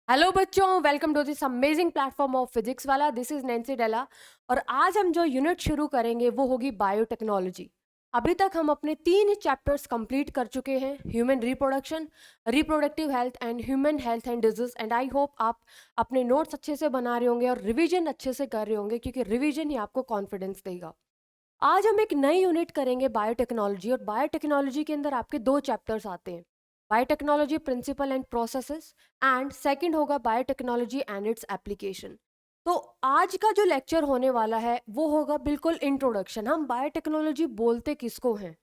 Hello बच्चों, welcome to this amazing platform of Physics Wallah. This is Nancy Della. और आज हम जो यूनिट शुरू करेंगे वो होगी बायोटेक्नोलॉजी। अभी तक हम अपने 3 चैप्टर्स कंप्लीट कर चुके हैं, human reproduction, reproductive health and human health and disease. And I hope आप अपने नोट्स अच्छे से बना रहे होंगे और रिवीजन अच्छे से कर रहे होंगे, क्योंकि रिवीजन ही आपको कॉन्फिडेंस देगा। आज हम एक नई यूनिट करेंगे बायोटेक्नोलॉजी, और बायोटेक्नोलॉजी के अंदर आपके 2 चैप्टर्स आते हैं, biotechnology principle and processes, and second होगा बायोटेक्नोलॉजी एंड इट्स एप्लीकेशन। तो आज का जो लेक्चर होने वाला है वो होगा बिल्कुल इंट्रोडक्शन। हम बायोटेक्नोलॉजी बोलते किसको हैं,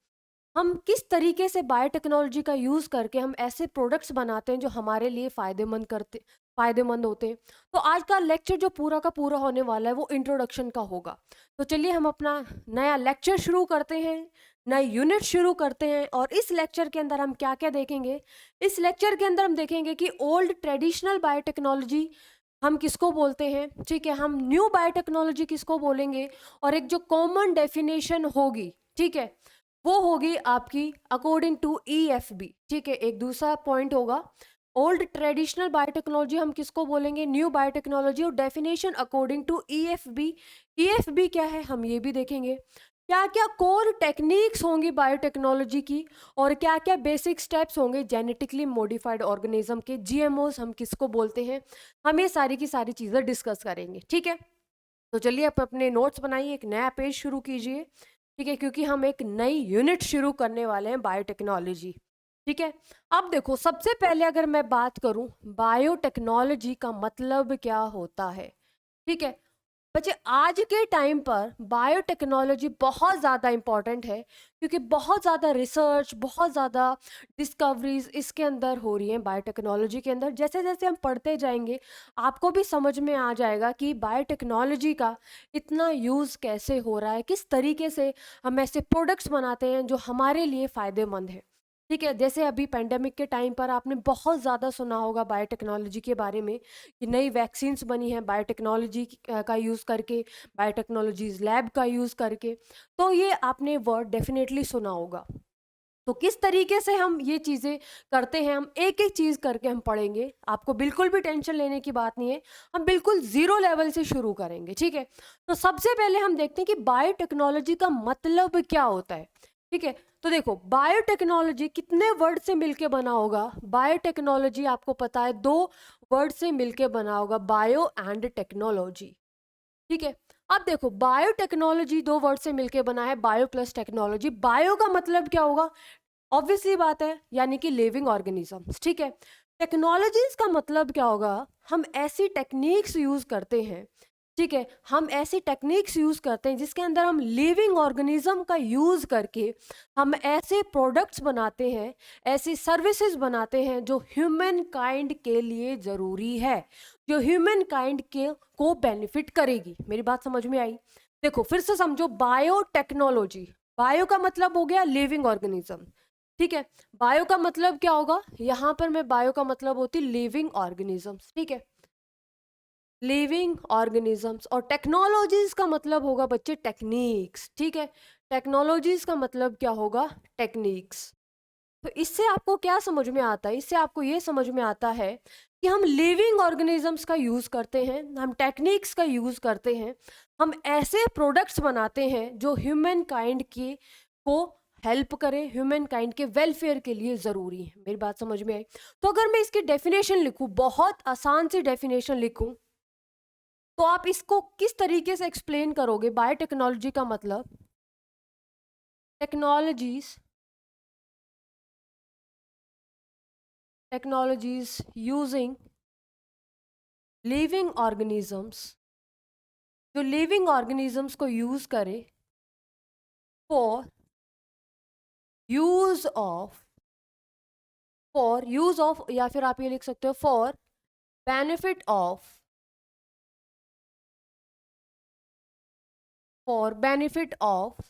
हम किस तरीके से बायोटेक्नोलॉजी का यूज़ करके हम ऐसे प्रोडक्ट्स बनाते हैं जो हमारे लिए फायदेमंद होते हैं। तो आज का लेक्चर जो पूरा का पूरा होने वाला है वो इंट्रोडक्शन का होगा। तो चलिए हम अपना नया लेक्चर शुरू करते हैं, नई यूनिट शुरू करते हैं। और इस लेक्चर के अंदर हम क्या क्या देखेंगे, इस लेक्चर के अंदर हम देखेंगे कि ओल्ड ट्रेडिशनल बायोटेक्नोलॉजी हम किसको बोलते हैं, ठीक है, हम न्यू बायोटेक्नोलॉजी किसको बोलेंगे, और एक जो कॉमन डेफिनेशन होगी, ठीक है, वो होगी आपकी अकॉर्डिंग टू EFB। ठीक है, एक दूसरा पॉइंट होगा, ओल्ड ट्रेडिशनल बायोटेक्नोलॉजी हम किसको बोलेंगे, न्यू बायोटेक्नोलॉजी, और definition according to EFB। EFB क्या है हम ये भी देखेंगे, क्या क्या कोर टेक्निक्स होंगी बायोटेक्नोलॉजी की, और क्या क्या बेसिक स्टेप्स होंगे जेनेटिकली मॉडिफाइड ऑर्गेनिज्म के, GMOs हम किसको बोलते हैं। हम ये सारी की सारी चीज़ें डिस्कस करेंगे, ठीक है। तो चलिए आप अपने नोट्स बनाइए, एक नया पेज शुरू कीजिए, ठीक है, क्योंकि हम एक नई यूनिट शुरू करने वाले हैं बायोटेक्नोलॉजी। ठीक है, अब देखो, सबसे पहले अगर मैं बात करूं बायोटेक्नोलॉजी का मतलब क्या होता है, ठीक है बच्चे, आज के टाइम पर बायोटेक्नोलॉजी बहुत ज़्यादा इम्पॉर्टेंट है, क्योंकि बहुत ज़्यादा रिसर्च, बहुत ज़्यादा डिस्कवरीज इसके अंदर हो रही हैं बायोटेक्नोलॉजी के अंदर। जैसे जैसे हम पढ़ते जाएंगे आपको भी समझ में आ जाएगा कि बायोटेक्नोलॉजी का इतना यूज़ कैसे हो रहा है, किस तरीके से हम ऐसे प्रोडक्ट्स बनाते हैं जो हमारे लिए फ़ायदेमंद है। ठीक है, जैसे अभी पेंडेमिक के टाइम पर आपने बहुत ज़्यादा सुना होगा बायोटेक्नोलॉजी के बारे में, कि नई वैक्सीन्स बनी हैं बायोटेक्नोलॉजी का यूज़ करके, बायोटेक्नोलॉजीज लैब का यूज़ करके। तो ये आपने वर्ड डेफिनेटली सुना होगा। तो किस तरीके से हम ये चीज़ें करते हैं, हम एक एक चीज़ करके हम पढ़ेंगे, आपको बिल्कुल भी टेंशन लेने की बात नहीं है। हम बिल्कुल ज़ीरो लेवल से शुरू करेंगे, ठीक है। तो सबसे पहले हम देखते हैं कि बायोटेक्नोलॉजी का मतलब क्या होता है, ठीक है। तो देखो, बायोटेक्नोलॉजी कितने वर्ड से मिलके बना होगा, बायोटेक्नोलॉजी आपको पता है 2 वर्ड से मिलके बना होगा, बायो एंड टेक्नोलॉजी, ठीक है। अब देखो, बायोटेक्नोलॉजी 2 वर्ड से मिलके बना है, बायो प्लस टेक्नोलॉजी। बायो का मतलब क्या होगा, ऑब्वियसली बात है, यानी कि लिविंग ऑर्गेनिजम्स, ठीक है। टेक्नोलॉजीज का मतलब क्या होगा, हम ऐसी टेक्निक्स यूज करते हैं, ठीक है, हम ऐसी टेक्निक्स यूज करते हैं जिसके अंदर हम लिविंग ऑर्गेनिज्म का यूज करके हम ऐसे प्रोडक्ट्स बनाते हैं, ऐसी सर्विसेज बनाते हैं जो ह्यूमन काइंड के लिए जरूरी है, जो ह्यूमन काइंड के को बेनिफिट करेगी। मेरी बात समझ में आई? देखो फिर से समझो, बायोटेक्नोलॉजी, बायो का मतलब हो गया लिविंग ऑर्गेनिज्म, ठीक है। बायो का मतलब क्या होगा, यहां पर मैं बायो का मतलब होती लिविंग ऑर्गेनिजम्स, ठीक है, लिविंग ऑर्गेनिजम्स। और टेक्नोलॉजीज का मतलब होगा बच्चे टेक्निक्स, ठीक है, टेक्नोलॉजीज का मतलब क्या होगा, टेक्निक्स। तो इससे आपको क्या समझ में आता है, इससे आपको ये समझ में आता है कि हम लिविंग ऑर्गेनिजम्स का यूज़ करते हैं, हम टेक्निक्स का यूज़ करते हैं, हम ऐसे प्रोडक्ट्स बनाते हैं जो ह्यूमन काइंड की को हेल्प करें, ह्यूमन काइंड के वेलफेयर के लिए ज़रूरी है। मेरी बात समझ में आई? तो अगर मैं इसकी डेफिनेशन लिखूं, बहुत आसान सी डेफिनेशन लिखूं, तो आप इसको किस तरीके से एक्सप्लेन करोगे, बायोटेक्नोलॉजी का मतलब, technologies technologies using living organisms, जो लिविंग ऑर्गेनिजम्स को यूज करे फॉर यूज ऑफ या फिर आप ये लिख सकते हो for benefit of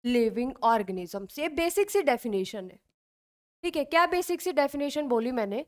living organisms. ये बेसिक सी डेफिनेशन है, ठीक है। क्या बेसिक सी डेफिनेशन बोली मैंने,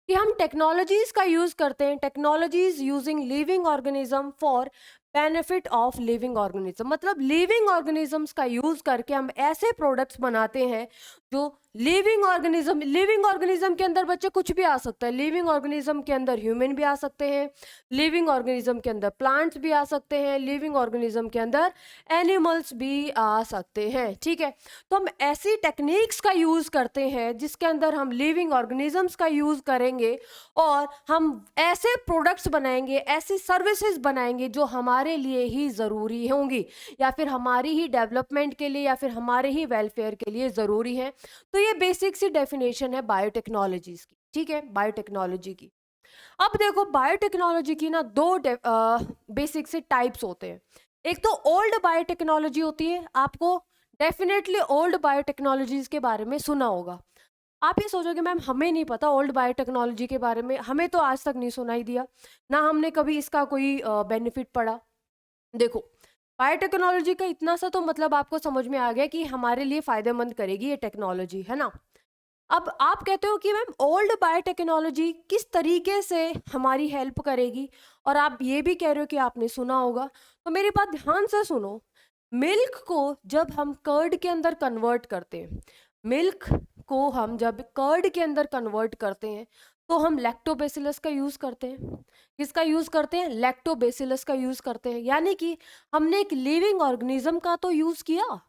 कि हम टेक्नोलॉजीज का यूज करते हैं, technologies using living organism for benefit of living organism, मतलब लिविंग ऑर्गेनिजम्स का यूज करके हम ऐसे प्रोडक्ट्स बनाते हैं जो लिविंग ऑर्गेनिज्म के अंदर बच्चे कुछ भी आ सकता है। लिविंग ऑर्गेनिज्म के अंदर ह्यूमन भी आ सकते हैं, लिविंग ऑर्गेनिज्म के अंदर प्लांट्स भी आ सकते हैं, लिविंग ऑर्गेनिज्म के अंदर एनिमल्स भी आ सकते हैं। ठीक है, तो हम ऐसी टेक्निक्स का यूज करते हैं जिसके अंदर हम लिविंग ऑर्गेनिजम्स का यूज करेंगे और हम ऐसे प्रोडक्ट्स बनाएंगे, ऐसी सर्विसेज बनाएंगे जो हमारे लिए ही ज़रूरी होंगी, या फिर हमारी ही डेवलपमेंट के लिए, या फिर हमारे ही वेलफेयर के लिए ज़रूरी है। तो ये बेसिक सी डेफिनेशन है बायोटेक्नोलॉजीज की। ठीक है, बायोटेक्नोलॉजी की। अब देखो, बायोटेक्नोलॉजी की ना दो बेसिक से टाइप्स होते हैं। एक तो ओल्ड बायोटेक्नोलॉजी होती है, आपको डेफिनेटली ओल्ड बायोटेक्नोलॉजीज के बारे में सुना होगा। आप ये सोचोगे मैम हमें नहीं पता ओल्ड बायोटेक्नोलॉजी के बारे में, हमें तो आज तक नहीं सुनाई दिया, ना हमने कभी इसका कोई बेनिफिट पढ़ा। देखो, बायोटेक्नोलॉजी का इतना सा तो मतलब आपको समझ में आ गया कि हमारे लिए फायदेमंद करेगी ये टेक्नोलॉजी, है ना। अब आप कहते हो कि मैम ओल्ड बायोटेक्नोलॉजी किस तरीके से हमारी हेल्प करेगी, और आप ये भी कह रहे हो कि आपने सुना होगा। तो मेरी बात ध्यान से सुनो। मिल्क को जब हम कर्ड के अंदर कन्वर्ट करते हैं, मिल्क को हम जब कर्ड के अंदर कन्वर्ट करते हैं, तो हम लैक्टोबैसिलस का यूज़ करते हैं। किसका यूज़ करते हैं? लैक्टोबैसिलस का यूज़ करते हैं। यानी कि हमने एक लिविंग ऑर्गेनिज्म का तो यूज़ किया,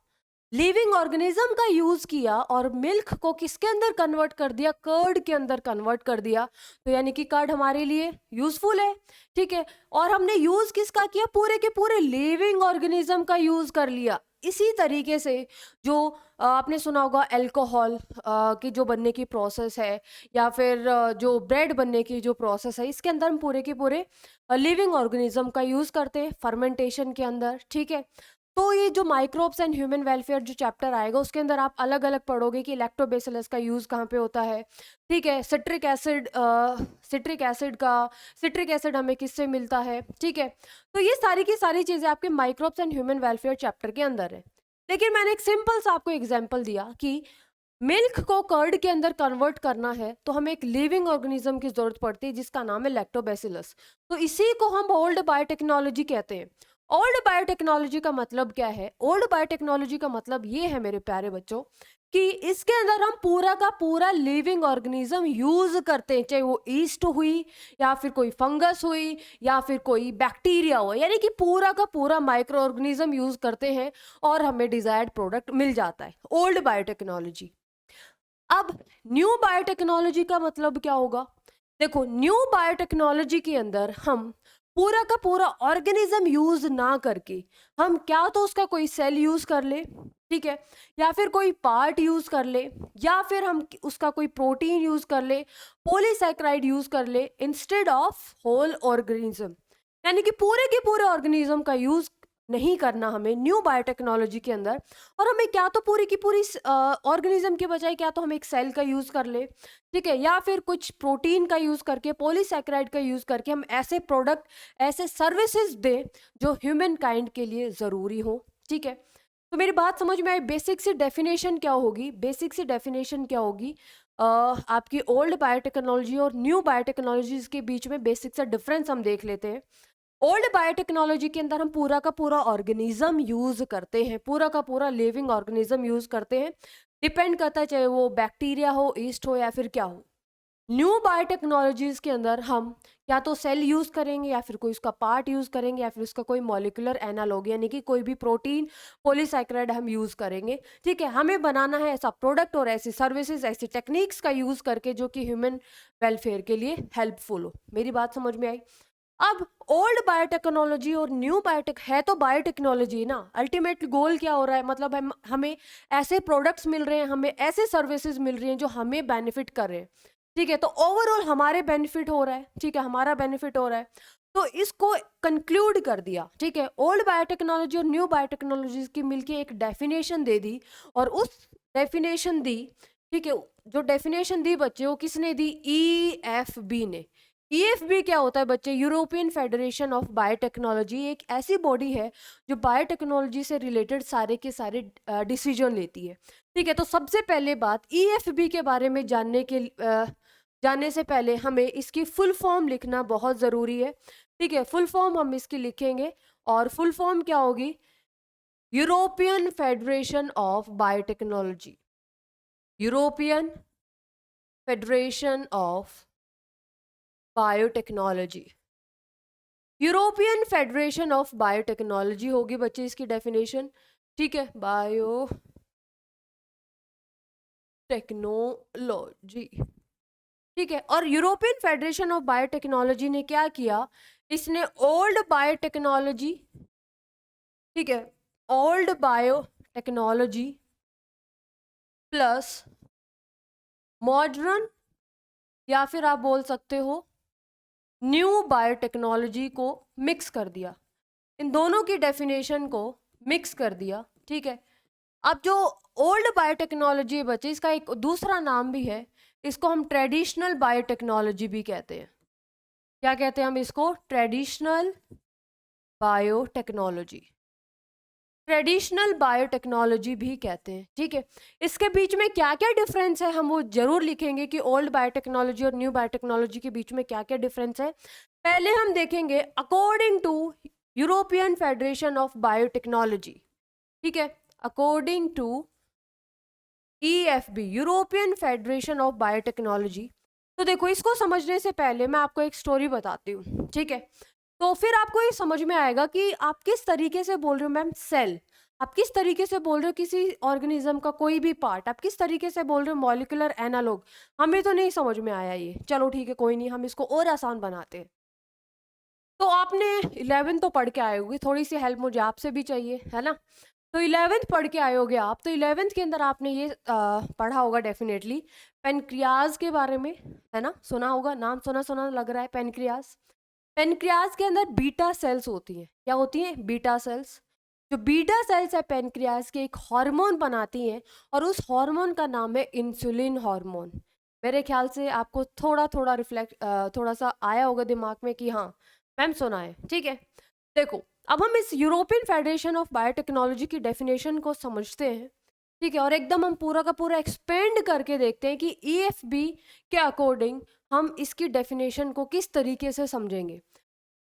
लिविंग ऑर्गेनिज्म का यूज किया, और मिल्क को किसके अंदर कन्वर्ट कर दिया? कर्ड के अंदर कन्वर्ट कर दिया। तो यानी कि कर्ड हमारे लिए यूजफुल है। ठीक है, और हमने यूज किसका किया? पूरे के पूरे लिविंग ऑर्गेनिज्म का यूज कर लिया। इसी तरीके से जो आपने सुना होगा अल्कोहल की जो बनने की प्रोसेस है, या फिर जो ब्रेड बनने की जो प्रोसेस है, इसके अंदर हम पूरे के पूरे लिविंग ऑर्गेनिज्म का यूज करते हैं फर्मेंटेशन के अंदर। ठीक है, तो ये जो माइक्रोब्स एंड ह्यूमन वेलफेयर जो चैप्टर आएगा, उसके अंदर आप अलग अलग पढ़ोगे कि लैक्टोबैसिलस का यूज़ कहाँ पे होता है। ठीक है, सिट्रिक एसिड हमें किससे मिलता है। ठीक है, तो ये सारी की सारी चीज़ें आपके microbes and human welfare chapter के अंदर है। लेकिन मैंने एक सिंपल सा आपको एग्जाम्पल दिया कि मिल्क को कर्ड के अंदर कन्वर्ट करना है, तो हमें एक लिविंग ऑर्गेनिज्म की जरूरत पड़ती है जिसका नाम है लैक्टोबैसिलस। तो इसी को हम ओल्ड बायोटेक्नोलॉजी कहते हैं। ओल्ड बायोटेक्नोलॉजी का मतलब क्या है? ओल्ड बायोटेक्नोलॉजी का मतलब ये है मेरे प्यारे बच्चों, कि इसके अंदर हम पूरा का पूरा लिविंग ऑर्गेनिज्म यूज करते हैं, चाहे वो ईस्ट हुई, या फिर कोई फंगस हुई, या फिर कोई बैक्टीरिया हो, यानी कि पूरा का पूरा माइक्रो ऑर्गेनिज्म यूज करते हैं और हमें डिजायर्ड प्रोडक्ट मिल जाता है। Old biotechnology. अब न्यू बायोटेक्नोलॉजी का मतलब क्या होगा? देखो, न्यू बायोटेक्नोलॉजी के अंदर हम पूरा का पूरा ऑर्गेनिज्म यूज ना करके, हम क्या तो उसका कोई सेल यूज कर ले, ठीक है, या फिर कोई पार्ट यूज कर ले, या फिर हम उसका कोई प्रोटीन यूज कर ले, पॉलीसैकेराइड यूज कर ले, इंस्टेड ऑफ होल ऑर्गेनिज्म। यानी कि पूरे के पूरे ऑर्गेनिज्म का यूज नहीं करना हमें न्यू बायोटेक्नोलॉजी के अंदर। और हमें क्या तो पूरी की पूरी ऑर्गेनिज्म के बजाय क्या तो हम एक सेल का यूज कर ले, ठीक है, या फिर कुछ प्रोटीन का यूज करके, पॉलीसैकेराइड का यूज करके हम ऐसे प्रोडक्ट, ऐसे सर्विसेज दें जो ह्यूमन काइंड के लिए जरूरी हो। ठीक है, तो मेरी बात समझ में आई? बेसिक सी डेफिनेशन क्या होगी? बेसिक सी डेफिनेशन क्या होगी? आपकी ओल्ड बायोटेक्नोलॉजी और न्यू बायोटेक्नोलॉजीज के बीच में बेसिक सा डिफरेंस हम देख लेते हैं। ओल्ड बायोटेक्नोलॉजी के अंदर हम पूरा का पूरा ऑर्गेनिज्म यूज करते हैं, पूरा का पूरा लिविंग ऑर्गेनिज्म यूज करते हैं, डिपेंड करता है चाहे वो बैक्टीरिया हो, ईस्ट हो, या फिर क्या हो। न्यू बायोटेक्नोलॉजीज के अंदर हम या तो सेल यूज करेंगे, या फिर कोई उसका पार्ट यूज करेंगे, या फिर उसका कोई मॉलिक्यूलर एनालॉग, यानी कि कोई भी प्रोटीन, पॉलीसैकेराइड हम यूज करेंगे। ठीक है, हमें बनाना है ऐसा प्रोडक्ट और ऐसी सर्विसेज, ऐसी टेक्निक्स का यूज करके जो कि ह्यूमन वेलफेयर के लिए हेल्पफुल हो। मेरी बात समझ में आई? अब ओल्ड बायोटेक्नोलॉजी और न्यू बायोटेक है तो बायोटेक्नोलॉजी ना, अल्टीमेट गोल क्या हो रहा है? मतलब हमें ऐसे प्रोडक्ट्स मिल रहे हैं, हमें ऐसे सर्विसेज मिल रही हैं जो हमें बेनिफिट कर रहे हैं। ठीक है, तो ओवरऑल हमारे बेनिफिट हो रहा है। ठीक है, हमारा बेनिफिट हो रहा है, तो इसको कंक्लूड कर दिया। ठीक है, ओल्ड बायोटेक्नोलॉजी और न्यू बायोटेक्नोलॉजी की मिलके एक डेफिनेशन दे दी, और उस डेफिनेशन दी, ठीक है, जो डेफिनेशन दी बच्चे, वो किसने दी? EFB ने। EFB क्या होता है बच्चे? European federation of biotechnology. एक ऐसी बॉडी है जो बायोटेक्नोलॉजी से रिलेटेड सारे के सारे डिसीजन लेती है। ठीक है, तो सबसे पहले बात, EFB के बारे में जानने से पहले हमें इसकी फुल फॉर्म लिखना बहुत ज़रूरी है। ठीक है, फुल फॉर्म हम इसकी लिखेंगे, और फुल फॉर्म क्या होगी? European federation of biotechnology. European federation of biotechnology. European federation of biotechnology होगी बच्चे इसकी डेफिनेशन, ठीक है, बायोटेक्नोलॉजी, ठीक है। और यूरोपियन फेडरेशन ऑफ बायोटेक्नोलॉजी ने क्या किया, इसने ओल्ड बायोटेक्नोलॉजी, ठीक है, ओल्ड बायोटेक्नोलॉजी प्लस मॉडर्न, या फिर आप बोल सकते हो न्यू बायोटेक्नोलॉजी को मिक्स कर दिया, इन दोनों की डेफिनेशन को मिक्स कर दिया, ठीक है। अब जो ओल्ड बायोटेक्नोलॉजी बचे, इसका एक दूसरा नाम भी है, इसको हम ट्रेडिशनल बायोटेक्नोलॉजी भी कहते हैं। क्या कहते हैं हम इसको? ट्रेडिशनल बायोटेक्नोलॉजी, ट्रेडिशनल बायोटेक्नोलॉजी भी कहते हैं, ठीक है। इसके बीच में क्या क्या डिफरेंस है हम वो जरूर लिखेंगे कि ओल्ड बायोटेक्नोलॉजी और न्यू बायोटेक्नोलॉजी के बीच में क्या क्या डिफरेंस है। पहले हम देखेंगे according to European federation of Biotechnology, ठीक है, according to EFB, European federation of Biotechnology. तो देखो, इसको समझने से पहले मैं आपको एक स्टोरी बताती हूँ, ठीक है। तो फिर आपको ये समझ में आएगा कि आप किस तरीके से बोल रहे हो मैम सेल, आप किस तरीके से बोल रहे हो किसी ऑर्गेनिज्म का कोई भी पार्ट, आप किस तरीके से बोल रहे हो मॉलिक्यूलर एनालॉग। हमें तो नहीं समझ में आया ये, चलो ठीक है कोई नहीं, हम इसको और आसान बनाते हैं। तो आपने 11th तो पढ़ के आए होगे, थोड़ी सी हेल्प मुझे आपसे भी चाहिए, है ना। तो 11th पढ़ के आए होगे आप, तो 11th के अंदर आपने ये पढ़ा होगा डेफिनेटली पेनक्रियाज के बारे में, है ना, सुना होगा, नाम सुना सुना लग रहा है पेनक्रियाज। पेनक्रियाज के अंदर बीटा सेल्स होती हैं, क्या होती हैं? Beta cells. जो बीटा सेल्स है पेनक्रियाज के, एक हार्मोन बनाती हैं, और उस हार्मोन का नाम है इंसुलिन हार्मोन। मेरे ख्याल से आपको थोड़ा थोड़ा थोड़ा सा आया होगा दिमाग में कि हाँ मैम सुना है, ठीक है। देखो, अब हम इस यूरोपियन फेडरेशन ऑफ बायोटेक्नोलॉजी की डेफिनेशन को समझते हैं, ठीक है, और एकदम हम पूरा का पूरा एक्सपेंड करके देखते हैं कि EFB के अकॉर्डिंग हम इसकी डेफिनेशन को किस तरीके से समझेंगे।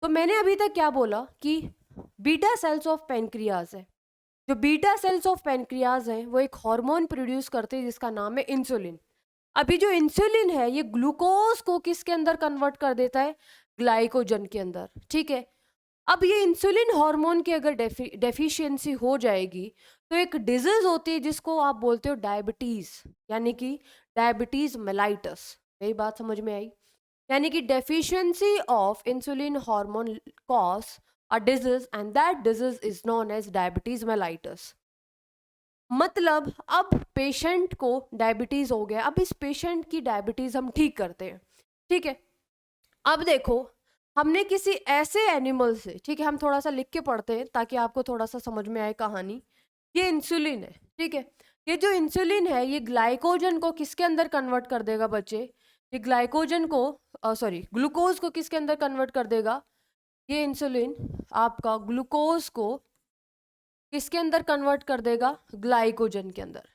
तो मैंने अभी तक क्या बोला कि बीटा सेल्स ऑफ पेनक्रियाज है। जो बीटा सेल्स ऑफ पेनक्रियाज हैं वो एक हार्मोन प्रोड्यूस करते हैं जिसका नाम है इंसुलिन। अभी जो इंसुलिन है ये ग्लूकोज को किसके अंदर कन्वर्ट कर देता है? ग्लाइकोजन के अंदर, ठीक है। अब ये इंसुलिन हार्मोन की अगर डेफिशिएंसी हो जाएगी तो एक डिजीज होती है जिसको आप बोलते हो डायबिटीज, यानी कि डायबिटीज मेलाइटस। मेरी बात समझ में आई? यानी कि deficiency of insulin hormone cause a disease and that disease is known as diabetes mellitus. मतलब अब पेशेंट को डायबिटीज हो गया, अब इस पेशेंट की डायबिटीज हम ठीक करते हैं, ठीक है। अब देखो, हमने किसी ऐसे एनिमल से, ठीक है, हम थोड़ा सा लिख के पढ़ते हैं ताकि आपको थोड़ा सा समझ में आए कहानी। ये इंसुलिन है, ठीक है। ये जो इंसुलिन है ये ग्लाइकोजन को किसके अंदर कन्वर्ट कर देगा बच्चे? ये ग्लाइकोजन को ग्लूकोज को किसके अंदर कन्वर्ट कर देगा? ये इंसुलिन आपका ग्लूकोज को किसके अंदर कन्वर्ट कर देगा? ग्लाइकोजन के अंदर,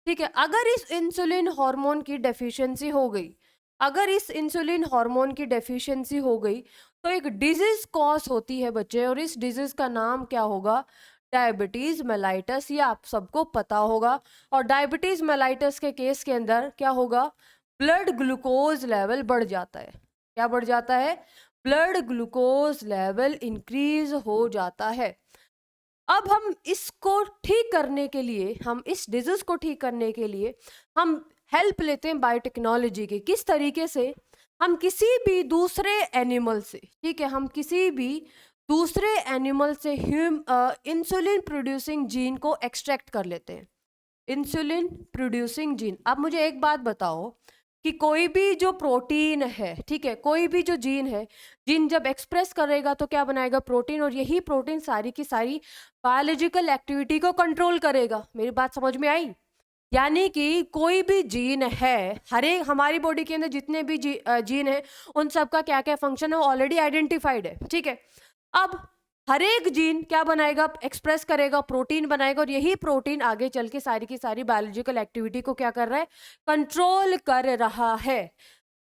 ठीक है। अगर इस इंसुलिन हार्मोन की डेफिशिएंसी हो गई, अगर इस इंसुलिन हार्मोन की डेफिशिएंसी हो गई तो एक डिजीज कॉज होती है बच्चे, और इस डिजीज का नाम क्या होगा? Diabetes mellitus. ये आप सबको पता होगा। और डायबिटीज मेलाइटस के केस के अंदर क्या होगा? ब्लड ग्लूकोज लेवल बढ़ जाता है। क्या बढ़ जाता है? ब्लड ग्लूकोज लेवल इंक्रीज हो जाता है। अब हम इसको ठीक करने के लिए, हम इस डिजीज को ठीक करने के लिए हम हेल्प लेते हैं बायोटेक्नोलॉजी की। किस तरीके से? हम किसी भी दूसरे एनिमल से, ठीक है, हम किसी भी दूसरे एनिमल से इंसुलिन प्रोड्यूसिंग जीन को एक्सट्रैक्ट कर लेते हैं। Insulin producing gene. अब मुझे एक बात बताओ कि कोई भी जो प्रोटीन है, ठीक है, कोई भी जो जीन है, जीन जब एक्सप्रेस करेगा तो क्या बनाएगा? प्रोटीन। और यही प्रोटीन सारी की सारी बायोलॉजिकल एक्टिविटी को कंट्रोल करेगा। मेरी बात समझ में आई? यानी कि कोई भी जीन है, हर एक हमारी बॉडी के अंदर जितने भी जीन है उन सब का क्या क्या फंक्शन है ऑलरेडी आइडेंटिफाइड है, ठीक है। अब हर एक जीन क्या बनाएगा? एक्सप्रेस करेगा, प्रोटीन बनाएगा, और यही प्रोटीन आगे चल के सारी की सारी बायोलॉजिकल एक्टिविटी को क्या कर रहा है? कंट्रोल कर रहा है।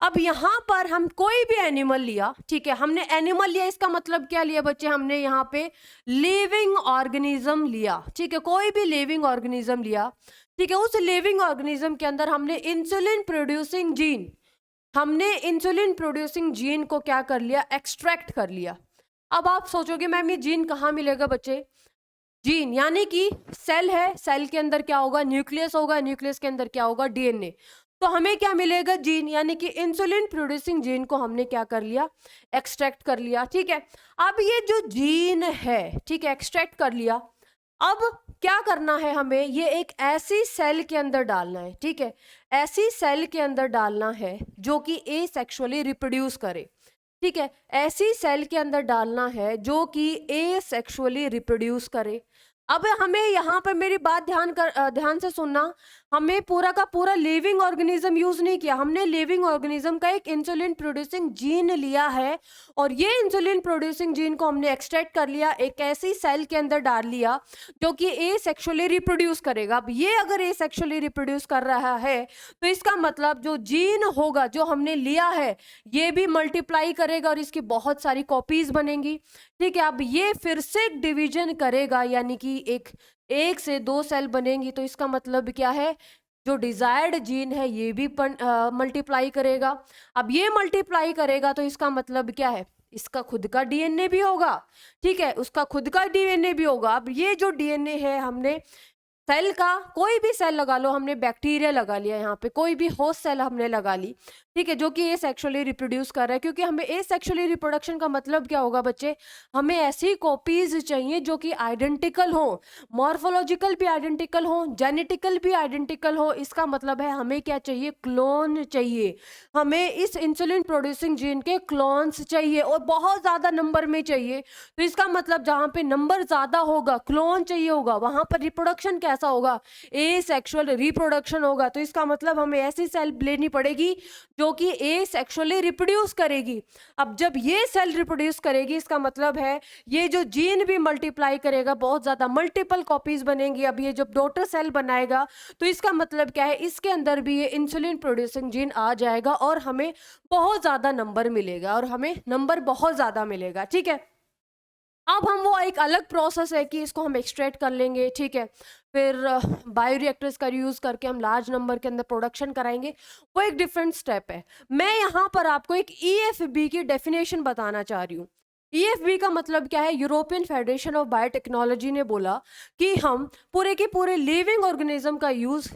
अब यहाँ पर हम कोई भी एनिमल लिया, ठीक है, हमने एनिमल लिया, इसका मतलब क्या लिया बच्चे, हमने यहाँ पे लिविंग ऑर्गेनिज्म लिया, ठीक है, कोई भी लिविंग ऑर्गेनिज्म लिया, ठीक है, उस लिविंग ऑर्गेनिज्म के अंदर हमने इंसुलिन प्रोड्यूसिंग जीन, हमने इंसुलिन प्रोड्यूसिंग जीन को क्या कर लिया, एक्सट्रैक्ट कर लिया। अब आप सोचोगे मैम ये जीन कहाँ मिलेगा बच्चे, जीन यानी कि सेल है, सेल के अंदर क्या होगा, न्यूक्लियस होगा, न्यूक्लियस के अंदर क्या होगा, डीएनए, तो हमें क्या मिलेगा, जीन, यानी कि इंसुलिन प्रोड्यूसिंग जीन को हमने क्या कर लिया, एक्सट्रैक्ट कर लिया, ठीक है। अब ये जो जीन है, ठीक है, एक्सट्रैक्ट कर लिया, अब क्या करना है हमें, ये एक ऐसी सेल के अंदर डालना है, ठीक है, ऐसी सेल के अंदर डालना है जो कि एसेक्सुअली रिप्रोड्यूस करे, ठीक है, ऐसी सेल के अंदर डालना है जो कि एसेक्सुअली रिप्रोड्यूस करे। अब हमें यहाँ पर मेरी बात ध्यान से सुनना, हमें पूरा का पूरा लिविंग ऑर्गेनिज्म यूज नहीं किया, हमने लिविंग ऑर्गेनिज्म का एक इंसुलिन प्रोड्यूसिंग जीन लिया है और ये इंसुलिन प्रोड्यूसिंग जीन को हमने एक्सट्रैक्ट कर लिया, एक ऐसी सेल के अंदर डाल लिया जो कि एसेक्सुअली रिप्रोड्यूस करेगा। अब ये अगर एसेक्सुअली रिप्रोड्यूस कर रहा है तो इसका मतलब जो जीन होगा जो हमने लिया है ये भी मल्टीप्लाई करेगा और इसकी बहुत सारी कॉपीज बनेंगी, ठीक है। अब ये फिर से डिवीजन करेगा, यानी कि एक से 2 सेल बनेंगी, तो इसका मतलब क्या है, जो डिजायर्ड जीन है ये भी मल्टीप्लाई करेगा। अब ये मल्टीप्लाई करेगा तो इसका मतलब क्या है, इसका खुद का डीएनए भी होगा, ठीक है, उसका खुद का डीएनए भी होगा। अब ये जो डीएनए है, हमने सेल का कोई भी सेल लगा लो, हमने बैक्टीरिया लगा लिया, यहाँ पे कोई भी होस्ट सेल हमने लगा ली, ठीक है, जो कि एसेक्सुअली रिप्रोड्यूस कर रहा है, क्योंकि हमें एसेक्सुअली रिप्रोडक्शन का मतलब क्या होगा बच्चे, हमें ऐसी कॉपीज चाहिए जो कि आइडेंटिकल हो, मॉर्फोलॉजिकल भी आइडेंटिकल हो, जेनेटिकल भी आइडेंटिकल हो, इसका मतलब है हमें क्या चाहिए, क्लोन चाहिए, हमें इस इंसुलिन प्रोड्यूसिंग जीन के क्लोन्स चाहिए और बहुत ज्यादा नंबर में चाहिए। तो इसका मतलब जहाँ पे नंबर ज्यादा होगा, क्लोन चाहिए होगा, वहां पर रिप्रोडक्शन कैसा होगा, एसेक्सुअल रिप्रोडक्शन होगा। तो इसका मतलब हमें ऐसी सेल लेनी पड़ेगी जो कि एसेक्सुअली रिप्रोड्यूस करेगी। अब जब ये सेल रिप्रोड्यूस करेगी, इसका मतलब है ये जो जीन भी मल्टीप्लाई करेगा, बहुत ज्यादा मल्टीपल कॉपीज बनेंगी। अब ये जब डॉटर सेल बनाएगा तो इसका मतलब क्या है, इसके अंदर भी ये इंसुलिन प्रोड्यूसिंग जीन आ जाएगा और हमें बहुत ज्यादा नंबर मिलेगा, और हमें नंबर बहुत ज्यादा मिलेगा, ठीक है। अब हम वो एक अलग प्रोसेस है कि इसको हम एक्सट्रैक्ट कर लेंगे, ठीक है, फिर बायोरिएक्टर्स का यूज करके हम लार्ज नंबर के अंदर प्रोडक्शन कराएंगे, वो एक डिफरेंट स्टेप है। मैं यहाँ पर आपको एक ईएफबी की डेफिनेशन बताना चाह रही हूँ। ईएफबी का मतलब क्या है, यूरोपियन फेडरेशन ऑफ बायोटेक्नोलॉजी ने बोला कि हम पूरे के पूरे लिविंग ऑर्गेनिज्म का यूज,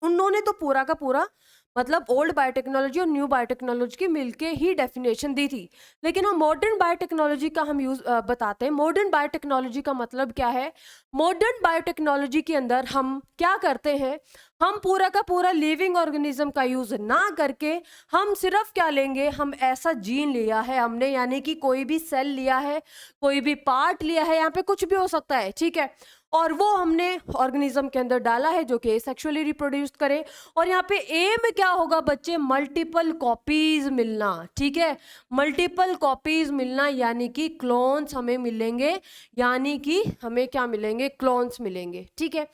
उन्होंने तो पूरा का पूरा मतलब ओल्ड बायोटेक्नोलॉजी और न्यू बायोटेक्नोलॉजी की मिलके ही डेफिनेशन दी थी, लेकिन हम मॉडर्न बायोटेक्नोलॉजी का हम यूज बताते हैं। मॉडर्न बायोटेक्नोलॉजी का मतलब क्या है, मॉडर्न बायोटेक्नोलॉजी के अंदर हम क्या करते हैं, हम पूरा का पूरा लिविंग ऑर्गेनिज्म का यूज ना करके हम सिर्फ क्या लेंगे, हम ऐसा जीन लिया है हमने, यानी कि कोई भी सेल लिया है, कोई भी पार्ट लिया है, यहाँ पे कुछ भी हो सकता है, ठीक है, और वो हमने ऑर्गेनिज्म के अंदर डाला है जो कि सेक्सुअली रिप्रोड्यूस करे। और यहाँ पे एम क्या होगा बच्चे, मल्टीपल कॉपीज मिलना, ठीक है, मल्टीपल कॉपीज मिलना, यानी कि क्लोन्स हमें मिलेंगे, यानी कि हमें क्या मिलेंगे, क्लोन्स मिलेंगे, ठीक है।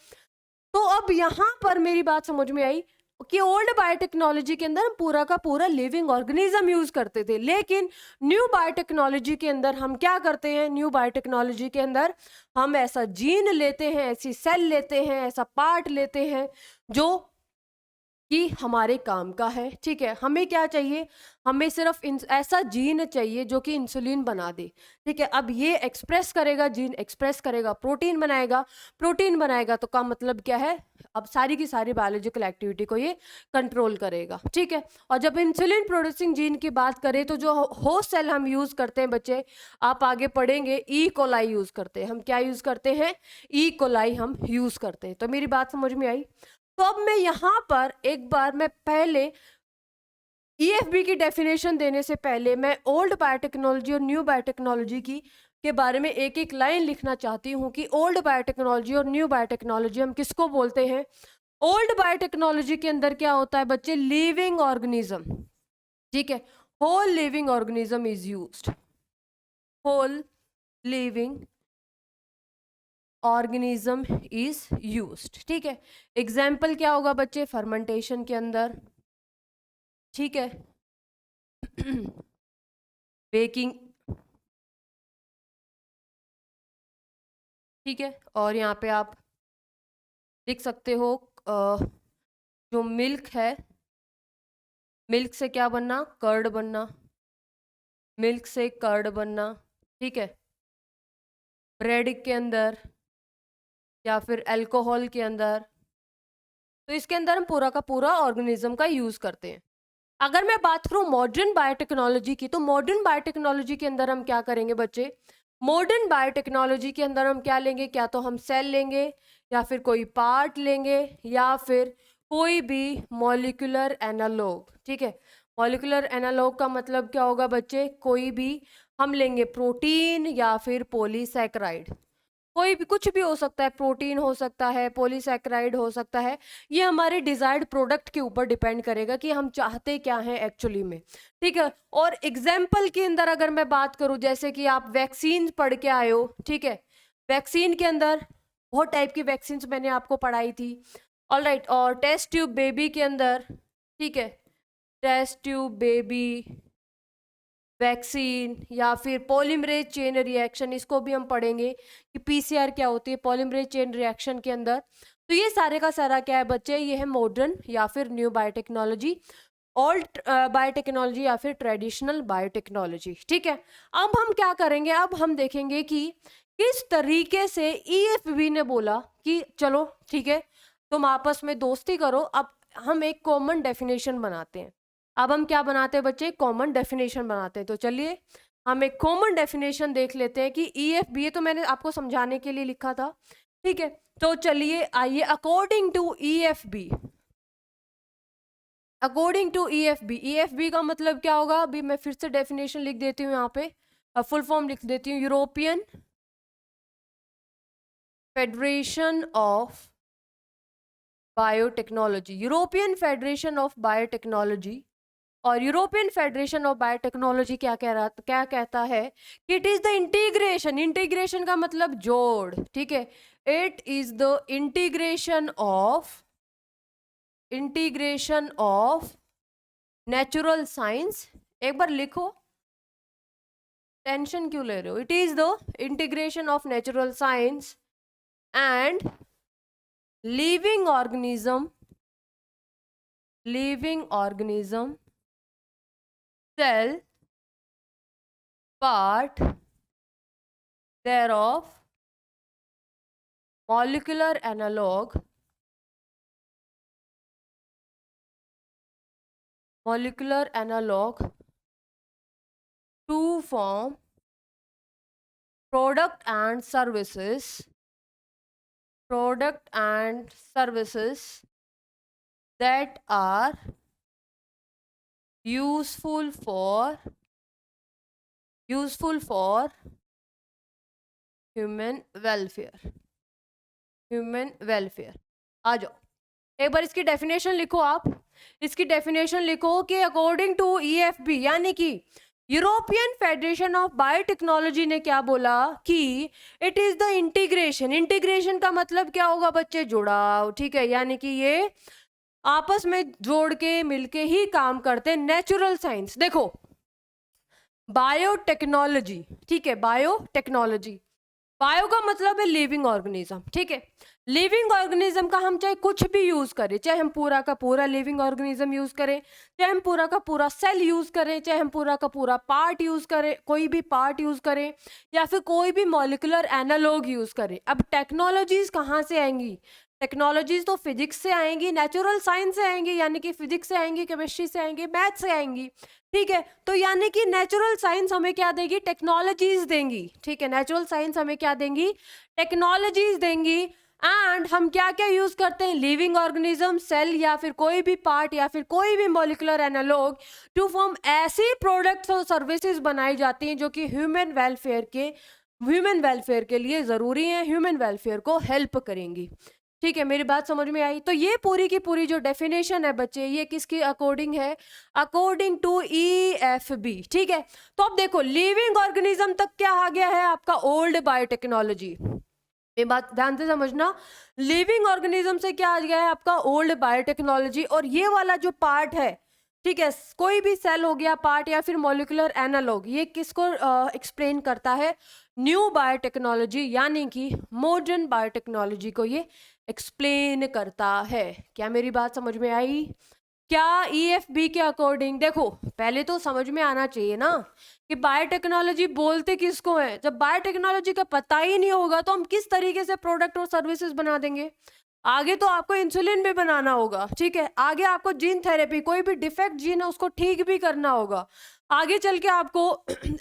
तो अब यहाँ पर मेरी बात समझ में आई कि ओल्ड बायोटेक्नोलॉजी के अंदर हम पूरा का पूरा लिविंग ऑर्गेनिज्म यूज करते थे, लेकिन न्यू बायोटेक्नोलॉजी के अंदर हम क्या करते हैं, न्यू बायोटेक्नोलॉजी के अंदर हम ऐसा जीन लेते हैं, ऐसी सेल लेते हैं, ऐसा पार्ट लेते हैं जो कि हमारे काम का है, ठीक है। हमें क्या चाहिए, हमें सिर्फ ऐसा जीन चाहिए जो कि इंसुलिन बना दे, ठीक है। अब ये एक्सप्रेस करेगा, जीन एक्सप्रेस करेगा, प्रोटीन बनाएगा, प्रोटीन बनाएगा तो का मतलब क्या है, अब सारी की सारी बायोलॉजिकल एक्टिविटी को ये कंट्रोल करेगा, ठीक है। और जब इंसुलिन प्रोड्यूसिंग जीन की बात करें तो जो होस्ट सेल हम यूज करते हैं बच्चे, आप आगे पढ़ेंगे, ई कोलाई यूज करते हैं, हम क्या यूज करते हैं, ई कोलाई हम यूज करते हैं। तो मेरी बात समझ में आई। तो अब मैं यहाँ पर एक बार मैं पहले ईएफबी की डेफिनेशन देने से पहले मैं ओल्ड बायोटेक्नोलॉजी और न्यू बायोटेक्नोलॉजी की के बारे में एक एक लाइन लिखना चाहती हूँ कि ओल्ड बायोटेक्नोलॉजी और न्यू बायोटेक्नोलॉजी हम किसको बोलते हैं। ओल्ड बायोटेक्नोलॉजी के अंदर क्या होता है बच्चे, लिविंग ऑर्गेनिज्म, ठीक है, whole living organism is used, whole living organism is used, ठीक है। एग्जाम्पल क्या होगा बच्चे, फर्मेंटेशन के अंदर, ठीक है, बेकिंग, ठीक है। और यहाँ पे आप लिख सकते हो जो मिल्क है, मिल्क से क्या बनना, कर्ड बनना, मिल्क से कर्ड बनना, ठीक है। ब्रेड के अंदर या फिर अल्कोहल के अंदर, तो इसके अंदर हम पूरा का पूरा ऑर्गेनिज्म का यूज करते हैं। अगर मैं बात करूं मॉडर्न बायोटेक्नोलॉजी की, तो मॉडर्न बायोटेक्नोलॉजी के अंदर हम क्या करेंगे बच्चे, मॉडर्न बायोटेक्नोलॉजी के अंदर हम क्या लेंगे, क्या तो हम सेल लेंगे या फिर कोई पार्ट लेंगे या फिर कोई भी मॉलिक्यूलर एनालॉग, ठीक है। मॉलिक्यूलर एनालॉग का मतलब क्या होगा बच्चे, कोई भी हम लेंगे प्रोटीन या फिर पॉलीसैकेराइड, कोई भी कुछ भी हो सकता है, प्रोटीन हो सकता है, पॉलीसैकेराइड हो सकता है। ये हमारे डिजायर्ड प्रोडक्ट के ऊपर डिपेंड करेगा कि हम चाहते क्या हैं एक्चुअली में, ठीक है। और एग्जाम्पल के अंदर अगर मैं बात करूं, जैसे कि आप वैक्सीन पढ़ के आए हो, ठीक है। वैक्सीन के अंदर बहुत टाइप की वैक्सीन मैंने आपको पढ़ाई थी, ऑलराइट। और टेस्ट ट्यूब बेबी के अंदर, ठीक है, टेस्ट ट्यूब बेबी वैक्सीन या फिर पॉलीमरेज चेन रिएक्शन, इसको भी हम पढ़ेंगे कि पीसीआर क्या होती है पॉलीमरेज चेन रिएक्शन के अंदर। तो ये सारे का सारा क्या है बच्चे, ये है मॉडर्न या फिर न्यू बायोटेक्नोलॉजी, ओल्ड बायोटेक्नोलॉजी या फिर ट्रेडिशनल बायोटेक्नोलॉजी, ठीक है। अब हम क्या करेंगे, अब हम देखेंगे कि किस तरीके से ईएफबी ने बोला कि चलो ठीक है तुम आपस में दोस्ती करो, अब हम एक कॉमन डेफिनेशन बनाते हैं। अब हम क्या बनाते हैं बच्चे, कॉमन डेफिनेशन बनाते हैं। तो चलिए हम एक कॉमन डेफिनेशन देख लेते हैं कि ईएफबी, ये तो मैंने आपको समझाने के लिए लिखा था, ठीक है। तो चलिए आइए, according to EFB, according to EFB, EFB का मतलब क्या होगा, अभी मैं फिर से डेफिनेशन लिख देती हूँ यहाँ पे, फुल फॉर्म लिख देती हूँ, European federation of biotechnology, European federation of biotechnology. और यूरोपियन फेडरेशन ऑफ बायोटेक्नोलॉजी क्या कह रहा, क्या कहता है कि it is the integration, integration का मतलब जोड़, ठीक है। It is the integration of natural science, एक बार लिखो, टेंशन क्यों ले रहे हो, it is the integration of natural science and living organism, cell part thereof, molecular analog to form product and services that are useful for human welfare, आ जाओ एक बार इसकी definition लिखो, आप इसकी डेफिनेशन लिखो कि अकॉर्डिंग टू ईएफबी, यानी कि यूरोपियन फेडरेशन ऑफ बायोटेक्नोलॉजी ने क्या बोला कि it is the integration, integration का मतलब क्या होगा बच्चे, जुड़ाव, ठीक है। यानी कि ये आपस में जोड़ के मिलके ही काम करते हैं। नेचुरल साइंस, देखो बायोटेक्नोलॉजी, ठीक है, बायोटेक्नोलॉजी, बायो का मतलब है लिविंग ऑर्गेनिज्म, ठीक है। लिविंग ऑर्गेनिज्म का हम चाहे कुछ भी यूज करें, चाहे हम पूरा का पूरा लिविंग ऑर्गेनिज्म यूज करें, चाहे हम पूरा का पूरा सेल यूज करें, चाहे हम पूरा का पूरा पार्ट यूज करें, कोई भी पार्ट यूज करें या फिर कोई भी मॉलिक्यूलर एनालॉग यूज करें। अब टेक्नोलॉजीज कहाँ से आएंगी, टेक्नोलॉजीज तो फिजिक्स से आएंगी, नेचुरल साइंस से आएंगी, यानी कि फिजिक्स से आएंगी, केमिस्ट्री से आएंगी, मैथ से आएंगी, ठीक है। तो यानी कि नेचुरल साइंस हमें क्या देगी, टेक्नोलॉजीज देंगी, ठीक है। नेचुरल साइंस हमें क्या देंगी, टेक्नोलॉजीज देंगी। एंड हम क्या क्या यूज करते हैं, लिविंग ऑर्गेनिज्म, सेल या फिर कोई भी पार्ट या फिर कोई भी मॉलिक्यूलर एनालॉग टू फॉर्म ऐसी प्रोडक्ट्स और सर्विसेज बनाई जाती हैं जो कि ह्यूमन वेलफेयर के लिए जरूरी हैं, ह्यूमन वेलफेयर को हेल्प करेंगी, ठीक है। मेरी बात समझ में आई। तो ये पूरी की पूरी जो डेफिनेशन है बच्चे, ये किसके अकॉर्डिंग है, अकॉर्डिंग टू ईएफबी, ठीक है। तो अब देखो लिविंग ऑर्गेनिज्म तक क्या आ गया है आपका, ओल्ड बायोटेक्नोलॉजी, ये बात ध्यान से समझना, लिविंग ऑर्गेनिज्म से क्या आ गया है आपका ओल्ड बायोटेक्नोलॉजी। और ये वाला जो पार्ट है, ठीक है, कोई भी सेल हो गया, पार्ट या फिर मॉलिक्यूलर एनालॉग, ये किसको एक्सप्लेन करता है? न्यू बायोटेक्नोलॉजी यानी कि मॉडर्न बायोटेक्नोलॉजी को ये एक्सप्लेन करता है। क्या मेरी बात समझ में आई? क्या EFB के अकॉर्डिंग, देखो पहले तो समझ में आना चाहिए ना कि बायोटेक्नोलॉजी बोलते किसको है। जब बायोटेक्नोलॉजी का पता ही नहीं होगा तो हम किस तरीके से प्रोडक्ट और सर्विसेज बना देंगे। आगे तो आपको इंसुलिन भी बनाना होगा, ठीक है, आगे आपको जीन थेरेपी, कोई भी डिफेक्ट जीन है उसको ठीक भी करना होगा, आगे चल के आपको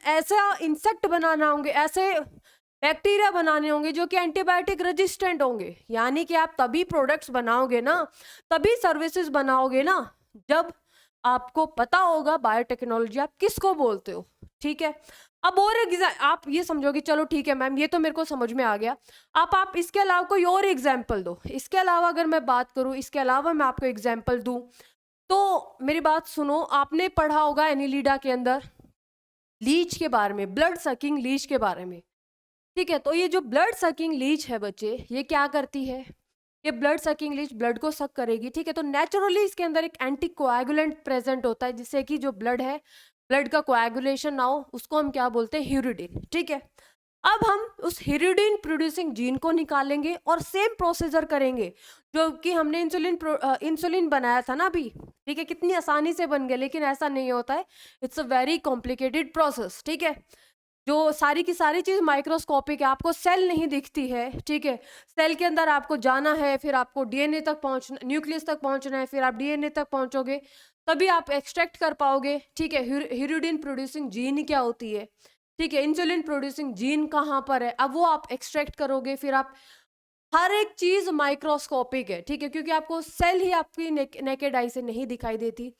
ऐसा इंसेक्ट बनाना होंगे, ऐसे बैक्टीरिया बनाने होंगे जो कि एंटीबायोटिक रेजिस्टेंट होंगे। यानी कि आप तभी प्रोडक्ट्स बनाओगे ना, तभी सर्विसेज बनाओगे ना, जब आपको पता होगा बायोटेक्नोलॉजी आप किसको बोलते हो। ठीक है, अब और आप ये समझोगे चलो ठीक है मैम ये तो मेरे को समझ में आ गया, आप इसके अलावा कोई और एग्जाम्पल दो। इसके अलावा अगर मैं बात करूं, इसके अलावा मैं आपको एग्जाम्पल दूं, तो मेरी बात सुनो, आपने पढ़ा होगा एनिलिडा के अंदर लीच के बारे में, ब्लड सकिंग लीच के बारे में। ठीक है, तो ये जो ब्लड सकिंग लीच है बच्चे, ये क्या करती है? ये ब्लड सकिंग लीच ब्लड को सक करेगी। ठीक है, तो नेचुरली इसके अंदर एक एंटी कोएगुलेंट प्रेजेंट होता है, जिससे कि जो ब्लड है, ब्लड का कोएगुलेशन ना हो, उसको हम क्या बोलते हैं? हीरिडिन। ठीक है, अब हम उस हीरिडिन प्रोड्यूसिंग जीन को निकालेंगे और सेम प्रोसीजर करेंगे जो कि हमने इंसुलिन बनाया था ना अभी। ठीक है, कितनी आसानी से बन गया, लेकिन ऐसा नहीं होता है, it's a very complicated process. ठीक है, जो सारी की सारी चीज माइक्रोस्कोपिक है, आपको सेल नहीं दिखती है। ठीक है, सेल के अंदर आपको जाना है, फिर आपको डीएनए तक पहुंचना, न्यूक्लियस तक पहुंचना है, फिर आप डीएनए तक पहुंचोगे तभी आप एक्सट्रैक्ट कर पाओगे। ठीक है, हीरिडिन प्रोड्यूसिंग जीन क्या होती है? ठीक है, इंसुलिन प्रोड्यूसिंग जीन कहाँ पर है, अब वो आप एक्सट्रैक्ट करोगे, फिर आप हर एक चीज माइक्रोस्कोपिक है। ठीक है, क्योंकि आपको सेल ही आपकी नेकेड आई से नहीं दिखाई देती।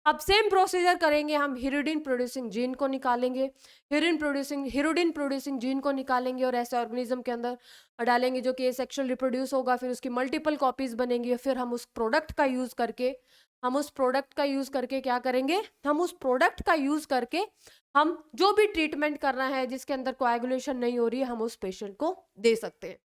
अब सेम प्रोसीजर करेंगे, हम हीरिडिन प्रोड्यूसिंग जीन को निकालेंगे, हीरिडिन प्रोड्यूसिंग जीन को निकालेंगे और ऐसे ऑर्गेनिज्म के अंदर डालेंगे जो कि सेक्सुअल रिप्रोड्यूस होगा, फिर उसकी मल्टीपल कॉपीज बनेंगी, फिर हम उस प्रोडक्ट का यूज करके क्या करेंगे? हम उस प्रोडक्ट का यूज करके हम जो भी ट्रीटमेंट करना है जिसके अंदर कोएगुलेशन नहीं हो रही है, हम उस पेशेंट को दे सकते हैं।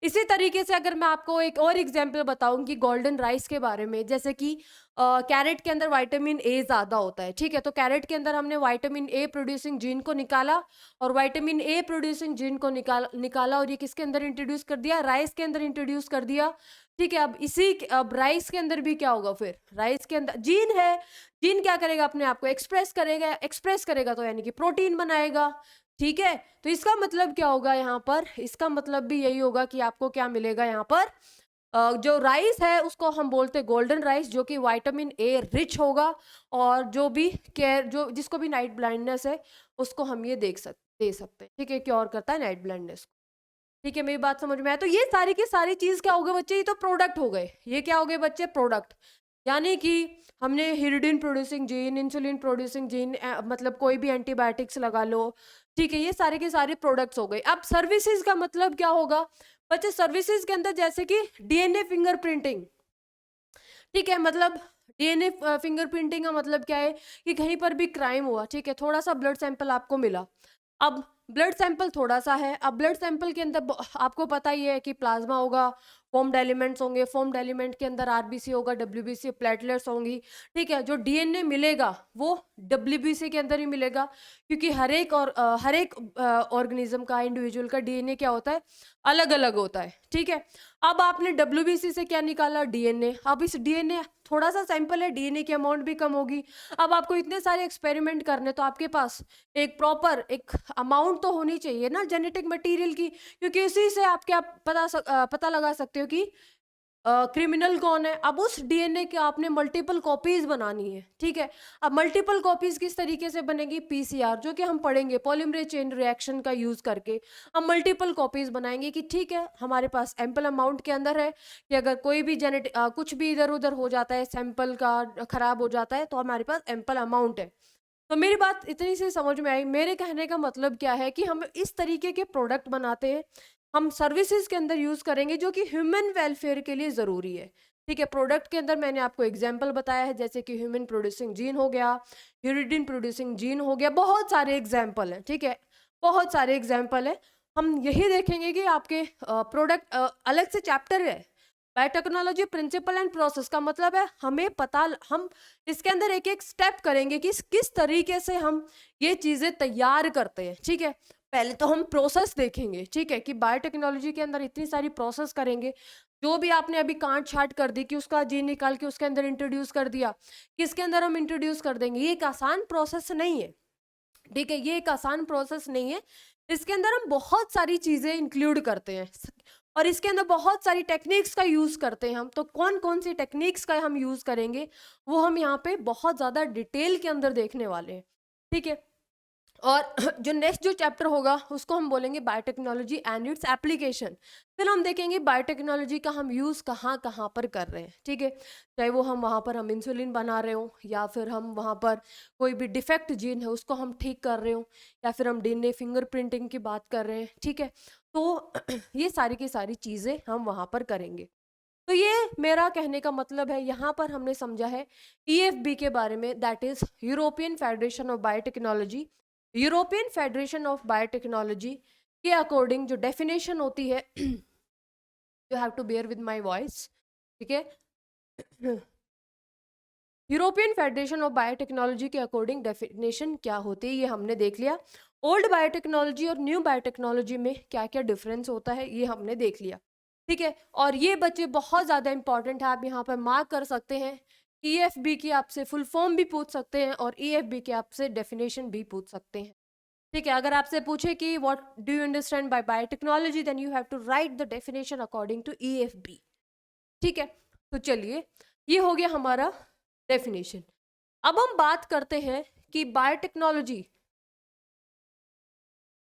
इसी तरीके से अगर मैं आपको एक और एग्जांपल बताऊंगी गोल्डन राइस के बारे में, जैसे कि कैरेट के अंदर विटामिन ए ज़्यादा होता है। ठीक है, तो कैरेट के अंदर हमने विटामिन ए प्रोड्यूसिंग जीन को निकाला और विटामिन ए प्रोड्यूसिंग जीन को निकाला और ये किसके अंदर इंट्रोड्यूस कर दिया? राइस के अंदर इंट्रोड्यूस कर दिया। ठीक है, अब राइस के अंदर भी क्या होगा? फिर राइस के अंदर जीन है, जीन क्या करेगा? अपने आप को एक्सप्रेस करेगा तो यानी कि प्रोटीन बनाएगा। ठीक है, तो इसका मतलब क्या होगा यहाँ पर? इसका मतलब भी यही होगा कि आपको क्या मिलेगा यहाँ पर? जो राइस है उसको हम बोलते हैं गोल्डन राइस, जो कि विटामिन ए रिच होगा, और जो जिसको भी नाइट ब्लाइंडनेस है उसको हम ये दे सकते हैं। ठीक है, क्योर करता है नाइट ब्लाइंडनेस को। ठीक है, मेरी बात समझ में आया? तो ये सारी की सारी चीज क्या हो गए बच्चे? ये तो प्रोडक्ट हो गए। ये क्या हो गए बच्चे? प्रोडक्ट। यानी कि हमने hirudin producing gene, insulin producing gene, मतलब कोई भी एंटीबायोटिक्स लगा लो। ठीक है, ये सारे के सारे प्रोडक्ट्स हो गए। अब सर्विसेज का मतलब क्या होगा बच्चे? सर्विसेज के अंदर जैसे कि डीएनए फिंगरप्रिंटिंग। ठीक है, मतलब डीएनए फिंगरप्रिंटिंग का मतलब क्या है कि कहीं पर भी क्राइम हुआ, ठीक है, थोड़ा सा ब्लड सैंपल आपको मिला, अब ब्लड सैंपल थोड़ा सा है, अब ब्लड सैंपल के अंदर आपको पता ही है कि प्लाज्मा होगा, फॉर्म्ड एलिमेंट्स होंगे, फॉर्म्ड एलिमेंट के अंदर आरबीसी होगा, डब्ल्यूबीसी, प्लेटलेट्स होंगी। ठीक है, जो डीएनए मिलेगा वो डब्ल्यूबीसी के अंदर ही मिलेगा, क्योंकि हर एक ऑर्गेनिज्म का, इंडिविजुअल का डीएनए क्या होता है? अलग अलग होता है। ठीक है, अब आपने डब्ल्यूबीसी से क्या निकाला? डीएनए। अब इस डीएनए, थोड़ा सा सैंपल है, डीएनए की अमाउंट भी कम होगी। अब आपको इतने सारे एक्सपेरिमेंट करने, तो आपके पास एक प्रॉपर एक अमाउंट तो होनी चाहिए ना जेनेटिक मटेरियल की, क्योंकि उसी से आप क्या पता लगा सकते हो कि क्रिमिनल कौन है। अब उस डीएनए की आपने मल्टीपल कॉपीज बनानी है। ठीक है, अब मल्टीपल कॉपीज किस तरीके से बनेगी? पीसीआर, जो कि हम पढ़ेंगे, पॉलीमरेज चेन रिएक्शन का यूज करके हम मल्टीपल कॉपीज बनाएंगे कि ठीक है हमारे पास एम्पल अमाउंट के अंदर है कि अगर कोई भी कुछ भी इधर उधर हो जाता है, सैंपल का खराब हो जाता है, तो हमारे पास एम्पल अमाउंट है। तो मेरी बात इतनी सी समझ में आई। मेरे कहने का मतलब क्या है कि हम इस तरीके के प्रोडक्ट बनाते हैं, हम सर्विसेज के अंदर यूज करेंगे जो कि ह्यूमन वेलफेयर के लिए जरूरी है। ठीक है, प्रोडक्ट के अंदर मैंने आपको एग्जांपल बताया है, जैसे कि ह्यूमन प्रोड्यूसिंग जीन हो गया, यूरिडिन प्रोड्यूसिंग जीन हो गया, बहुत सारे एग्जाम्पल हैं। ठीक है, बहुत सारे एग्जाम्पल है। हम यही देखेंगे कि आपके प्रोडक्ट अलग से चैप्टर है, बायोटेक्नोलॉजी प्रिंसिपल एंड प्रोसेस का मतलब है हमें पता, हम इसके अंदर एक एक स्टेप करेंगे कि किस तरीके से हम ये चीजें तैयार करते हैं, ठीक है। पहले तो हम प्रोसेस देखेंगे, ठीक है, कि बायोटेक्नोलॉजी के अंदर इतनी सारी प्रोसेस करेंगे। जो भी आपने अभी काट छाट कर दी कि उसका जीन निकाल के उसके अंदर इंट्रोड्यूस कर दिया, किसके अंदर हम इंट्रोड्यूस कर देंगे, ये एक आसान प्रोसेस नहीं है, ठीक है, ये एक आसान प्रोसेस नहीं है। इसके अंदर हम बहुत सारी चीजें इंक्लूड करते हैं और इसके अंदर बहुत सारी टेक्निक्स का यूज करते हैं हम। तो कौन कौन सी टेक्निक्स का हम यूज करेंगे वो हम यहाँ पे बहुत ज्यादा डिटेल के अंदर देखने वाले हैं, ठीक है। और जो नेक्स्ट जो चैप्टर होगा उसको हम बोलेंगे बायोटेक्नोलॉजी एंड इट्स एप्लीकेशन। फिर हम देखेंगे बायोटेक्नोलॉजी का हम यूज़ कहाँ कहाँ पर कर रहे हैं, ठीक है। चाहे वो हम वहाँ पर हम इंसुलिन बना रहे हो, या फिर हम वहाँ पर कोई भी डिफेक्ट जीन है उसको हम ठीक कर रहे हो, या फिर हम डीएनए फिंगरप्रिंटिंग की बात कर रहे हैं, ठीक है। तो ये सारी की सारी चीज़ें हम वहाँ पर करेंगे। तो ये मेरा कहने का मतलब है, यहाँ पर हमने समझा है ईएफबी के बारे में, that is European federation of biotechnology. European federation of biotechnology के अकॉर्डिंग जो डेफिनेशन होती है, you have to bear with my voice, ठीक है। यूरोपियन फेडरेशन ऑफ बायोटेक्नोलॉजी के अकॉर्डिंग डेफिनेशन क्या होती है ये हमने देख लिया। ओल्ड बायोटेक्नोलॉजी और न्यू बायोटेक्नोलॉजी में क्या क्या डिफरेंस होता है ये हमने देख लिया, ठीक है। और ये बच्चे बहुत ज़्यादा इंपॉर्टेंट है, आप यहाँ पर मार्क कर सकते हैं। ईएफबी की आपसे फुल फॉर्म भी पूछ सकते हैं और ईएफबी की आपसे डेफिनेशन भी पूछ सकते हैं, ठीक है। अगर आपसे पूछे कि what do you understand by biotechnology, then you have to write the definition according to EFB, ठीक है। तो चलिए, ये हो गया हमारा डेफिनेशन। अब हम बात करते हैं कि बायोटेक्नोलॉजी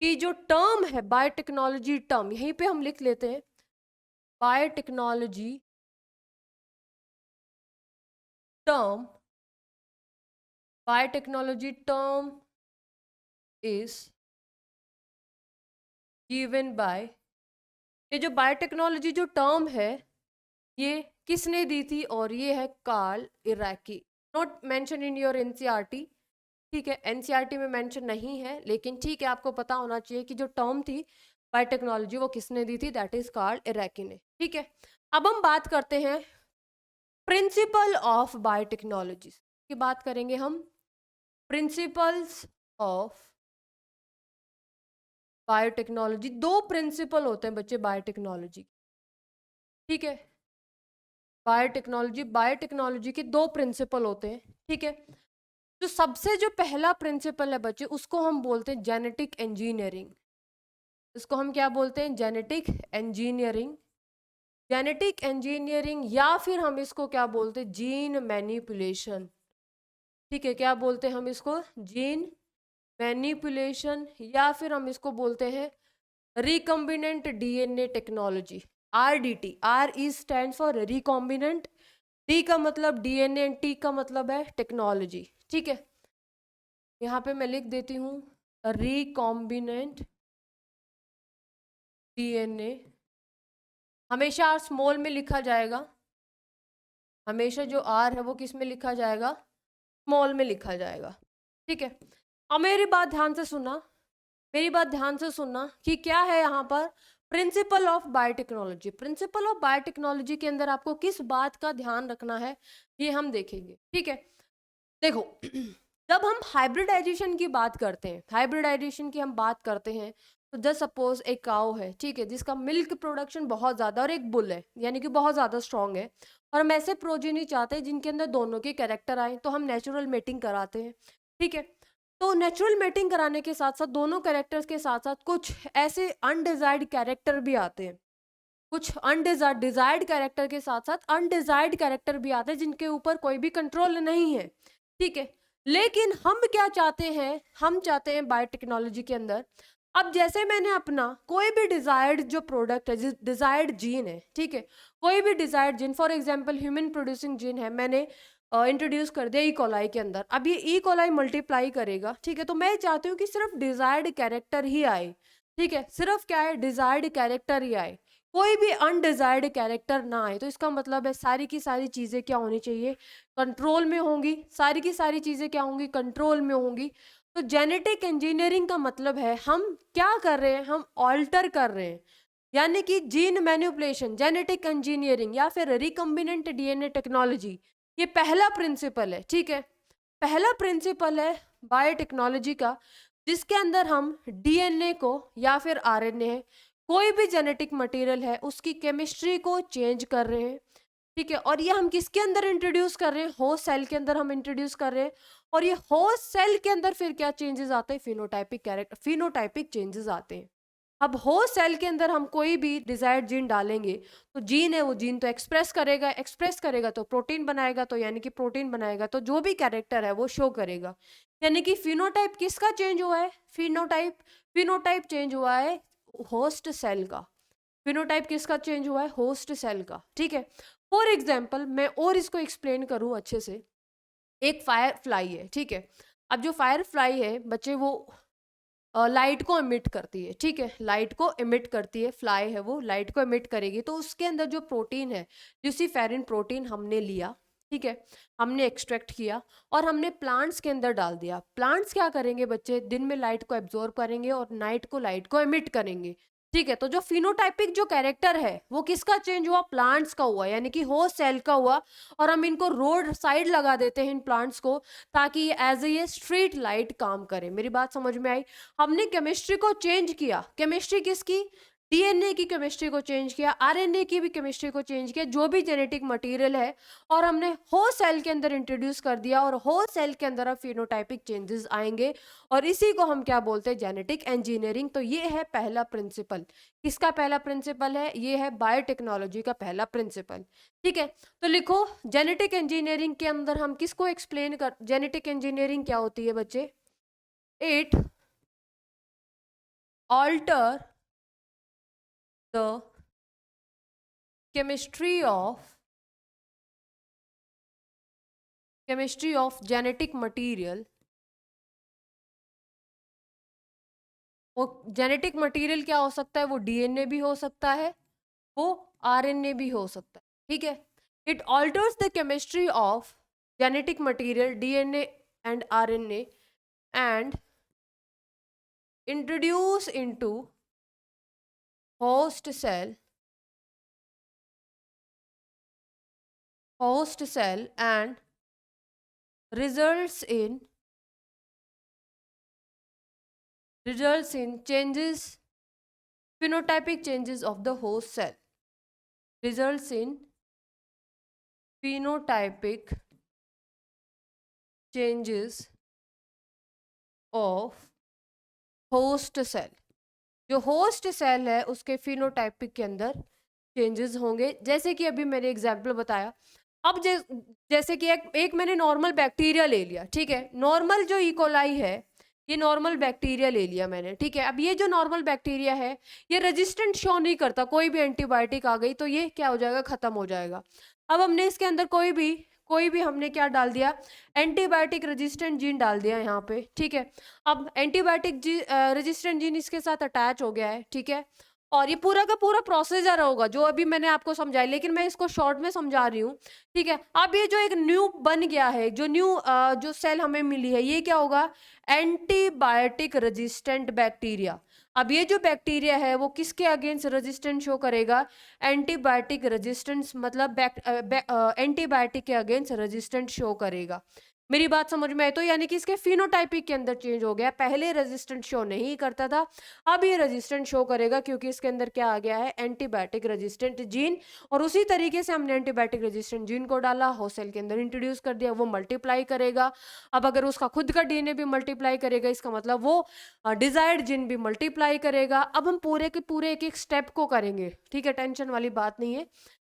की जो टर्म है, बायोटेक्नोलॉजी टर्म यहीं पे हम लिख लेते हैं। Biotechnology term, biotechnology term is given by, ये जो बायोटेक्नोलॉजी जो टर्म है ये किसने दी थी, और ये है Karl Ereky. Not mention in your NCERT, ठीक है, एनसीईआरटी में मेंशन नहीं है, लेकिन ठीक है आपको पता होना चाहिए कि जो टर्म थी बायोटेक्नोलॉजी वो किसने दी थी, दैट इज कार्ल इराकी ने, ठीक है। अब हम बात करते हैं प्रिंसिपल ऑफ बायोटेक्नोलॉजी की बात करेंगे हम। प्रिंसिपल्स ऑफ बायोटेक्नोलॉजी, दो प्रिंसिपल होते हैं बच्चे बायोटेक्नोलॉजी, ठीक है। बायोटेक्नोलॉजी के दो प्रिंसिपल होते हैं, ठीक है। तो सबसे जो पहला प्रिंसिपल है बच्चे उसको हम बोलते हैं जेनेटिक इंजीनियरिंग। इसको हम क्या बोलते हैं, जेनेटिक इंजीनियरिंग। जेनेटिक इंजीनियरिंग या फिर हम इसको क्या बोलते हैं, जीन मैनिपुलेशन, ठीक है। क्या बोलते हैं हम इसको, जीन मैनिपुलेशन, या फिर हम इसको बोलते हैं recombinant DNA technology, RDT. R E stand for recombinant, D का मतलब डीएनए एंड टी का मतलब है टेक्नोलॉजी, ठीक है। यहाँ पे मैं लिख देती हूँ रिकॉम्बिनेंट डीएनए, हमेशा आर स्मॉल में लिखा जाएगा, हमेशा जो आर है वो किस में लिखा जाएगा, स्मॉल में लिखा जाएगा, ठीक है। अब मेरी बात ध्यान से सुनना, मेरी बात ध्यान से सुनना कि क्या है यहाँ पर principal of biotechnology. Principal of biotechnology के अंदर आपको किस बात का ध्यान रखना है ये हम देखेंगे, ठीक है। देखो, जब हम हाइब्रिडाइजेशन की बात करते हैं, हाइब्रिडाइजेशन की हम बात करते हैं, तो जस्ट सपोज एक काऊ है, ठीक है, जिसका मिल्क प्रोडक्शन बहुत ज़्यादा, और एक बुल है यानी कि बहुत ज़्यादा स्ट्रॉन्ग है, और हम ऐसे प्रोजेनी चाहते हैं जिनके अंदर दोनों के कैरेक्टर आए, तो हम नेचुरल मेटिंग कराते हैं, ठीक है। तो नेचुरल मेटिंग कराने के साथ साथ दोनों कैरेक्टर्स के साथ साथ कुछ ऐसे अनडिजायर्ड कैरेक्टर भी आते हैं, कुछ अनडिजायर्ड, डिजायर्ड कैरेक्टर के साथ साथ अनडिजायर्ड कैरेक्टर भी आते हैं जिनके ऊपर कोई भी कंट्रोल नहीं है, ठीक है। लेकिन हम क्या चाहते हैं, हम चाहते हैं बायोटेक्नोलॉजी के अंदर, अब जैसे मैंने अपना कोई भी डिजायर्ड जो प्रोडक्ट है, डिजायर्ड जीन है, ठीक है, कोई भी desired gene, for example human producing gene है, मैंने इंट्रोड्यूस कर दिया ई कोलाई के अंदर, अब ये ई कोलाई मल्टीप्लाई करेगा, ठीक है। तो मैं चाहती हूँ कि सिर्फ डिजायर्ड कैरेक्टर ही आए, ठीक है, सिर्फ क्या है, डिजायर्ड कैरेक्टर ही आए, कोई भी अनडिजायर्ड कैरेक्टर ना आए। तो इसका मतलब है सारी की सारी चीज़ें क्या होनी चाहिए, कंट्रोल में होंगी, सारी की सारी चीज़ें क्या होंगी, कंट्रोल में होंगी। तो जेनेटिक इंजीनियरिंग का मतलब है हम क्या कर रहे हैं, हम ऑल्टर कर रहे हैं, यानी कि जीन मैनिपुलेशन, जेनेटिक इंजीनियरिंग या फिर रिकम्बिनेंट डीएनए टेक्नोलॉजी, ये पहला प्रिंसिपल है, ठीक है। पहला प्रिंसिपल है बायोटेक्नोलॉजी का, जिसके अंदर हम डीएनए को या फिर आरएनए है, कोई भी जेनेटिक मटेरियल है, उसकी केमिस्ट्री को चेंज कर रहे हैं, ठीक है। और ये हम किसके अंदर इंट्रोड्यूस कर रहे हैं? होस्ट सेल के अंदर हम इंट्रोड्यूस कर रहे हैं। और ये होस्ट सेल के अंदर फिर क्या चेंजेस आते हैं? फिनोटाइपिक चेंजेस आते हैं। अब होस्ट सेल के अंदर हम कोई भी डिजायर्ड जीन डालेंगे, तो जीन है वो जीन तो एक्सप्रेस करेगा तो प्रोटीन बनाएगा, तो यानी कि प्रोटीन बनाएगा तो जो भी कैरेक्टर है वो शो करेगा। यानी कि फिनोटाइप किसका चेंज हुआ है? फिनोटाइप चेंज हुआ है होस्ट सेल का। फिनोटाइप किसका चेंज हुआ है? होस्ट सेल का, ठीक है। फॉर एग्जाम्पल मैं और इसको एक्सप्लेन करूं अच्छे से, एक फायर फ्लाई है, ठीक है। अब जो फायर फ्लाई है बच्चे, वो लाइट को एमिट करती है, ठीक है, लाइट को एमिट करती है, फ्लाई है वो लाइट को एमिट करेगी, तो उसके अंदर जो प्रोटीन है, ल्यूसीफेरिन प्रोटीन हमने लिया, ठीक है, हमने एक्सट्रैक्ट किया और हमने प्लांट्स के अंदर डाल दिया। प्लांट्स क्या करेंगे बच्चे? दिन में लाइट को एब्जॉर्ब करेंगे और नाइट को लाइट को एमिट करेंगे, ठीक है। तो जो फिनोटाइपिक जो कैरेक्टर है वो किसका चेंज हुआ? प्लांट्स का हुआ, यानी कि होस्ट सेल का हुआ। और हम इनको रोड साइड लगा देते हैं इन प्लांट्स को, ताकि एज ए स्ट्रीट लाइट काम करे। मेरी बात समझ में आई? हमने केमिस्ट्री को चेंज किया। केमिस्ट्री किसकी? डीएनए की केमिस्ट्री को चेंज किया, आरएनए की भी केमिस्ट्री को चेंज किया, जो भी जेनेटिक मटेरियल है, और हमने होस्ट सेल के अंदर इंट्रोड्यूस कर दिया। और होस्ट सेल के अंदर अब फिनोटाइपिक चेंजेस आएंगे, और इसी को हम क्या बोलते हैं? Genetic engineering. तो ये है पहला प्रिंसिपल। किसका पहला प्रिंसिपल है? ये है बायोटेक्नोलॉजी का पहला प्रिंसिपल, ठीक है। तो लिखो, जेनेटिक इंजीनियरिंग के अंदर हम किसको एक्सप्लेन कर, जेनेटिक इंजीनियरिंग क्या होती है बच्चे? It alter the chemistry of genetic material। वो जेनेटिक मटेरियल क्या हो सकता है? वो डीएनए भी हो सकता है, वो आरएनए भी हो सकता है, ठीक है। It alters the chemistry of genetic material DNA and RNA and introduce into host cell and results in changes, phenotypic changes of the host cell, results in phenotypic changes of host cell। जो host cell है उसके phenotypic के अंदर changes होंगे, जैसे कि अभी मैंने एग्जांपल बताया। अब जैसे कि एक मैंने नॉर्मल बैक्टीरिया ले लिया, ठीक है, नॉर्मल जो इकोलाई है, ये नॉर्मल बैक्टीरिया ले लिया मैंने, ठीक है। अब ये जो नॉर्मल बैक्टीरिया है ये रेजिस्टेंट शो नहीं करता, कोई भी एंटीबायोटिक आ गई तो ये क्या हो जाएगा? खत्म हो जाएगा। अब हमने इसके अंदर कोई भी हमने क्या डाल दिया? एंटीबायोटिक रेजिस्टेंट जीन डाल दिया यहाँ पे, ठीक है। अब एंटीबायोटिक रेजिस्टेंट जीन इसके साथ अटैच हो गया है, ठीक है। और ये पूरा का पूरा प्रोसीजर होगा जो अभी मैंने आपको समझाया, लेकिन मैं इसको शॉर्ट में समझा रही हूँ, ठीक है। अब ये जो एक न्यू बन गया है, जो न्यू जो सेल हमें मिली है, ये क्या होगा? Antibiotic resistant bacteria. अब ये जो बैक्टीरिया है वो किसके अगेंस्ट रेजिस्टेंस शो करेगा? एंटीबायोटिक रेजिस्टेंस, मतलब एंटीबायोटिक के अगेंस्ट रेजिस्टेंस शो करेगा। मेरी बात समझ में आई? तो यानी कि इसके फिनोटाइपिक के अंदर चेंज हो गया, पहले रेजिस्टेंट शो नहीं करता था, अब ये रेजिस्टेंट शो करेगा, क्योंकि इसके अंदर क्या आ गया है? Antibiotic resistant gene. और उसी तरीके से हमने एंटीबायोटिक रेजिस्टेंट जीन को डाला, होस्ट सेल के अंदर इंट्रोड्यूस कर दिया, वो मल्टीप्लाई करेगा। अब अगर उसका खुद का डीएनए भी मल्टीप्लाई करेगा, इसका मतलब वो डिजायर्ड जीन भी मल्टीप्लाई करेगा। अब हम पूरे के पूरे एक एक स्टेप को करेंगे, ठीक है, टेंशन वाली बात नहीं है।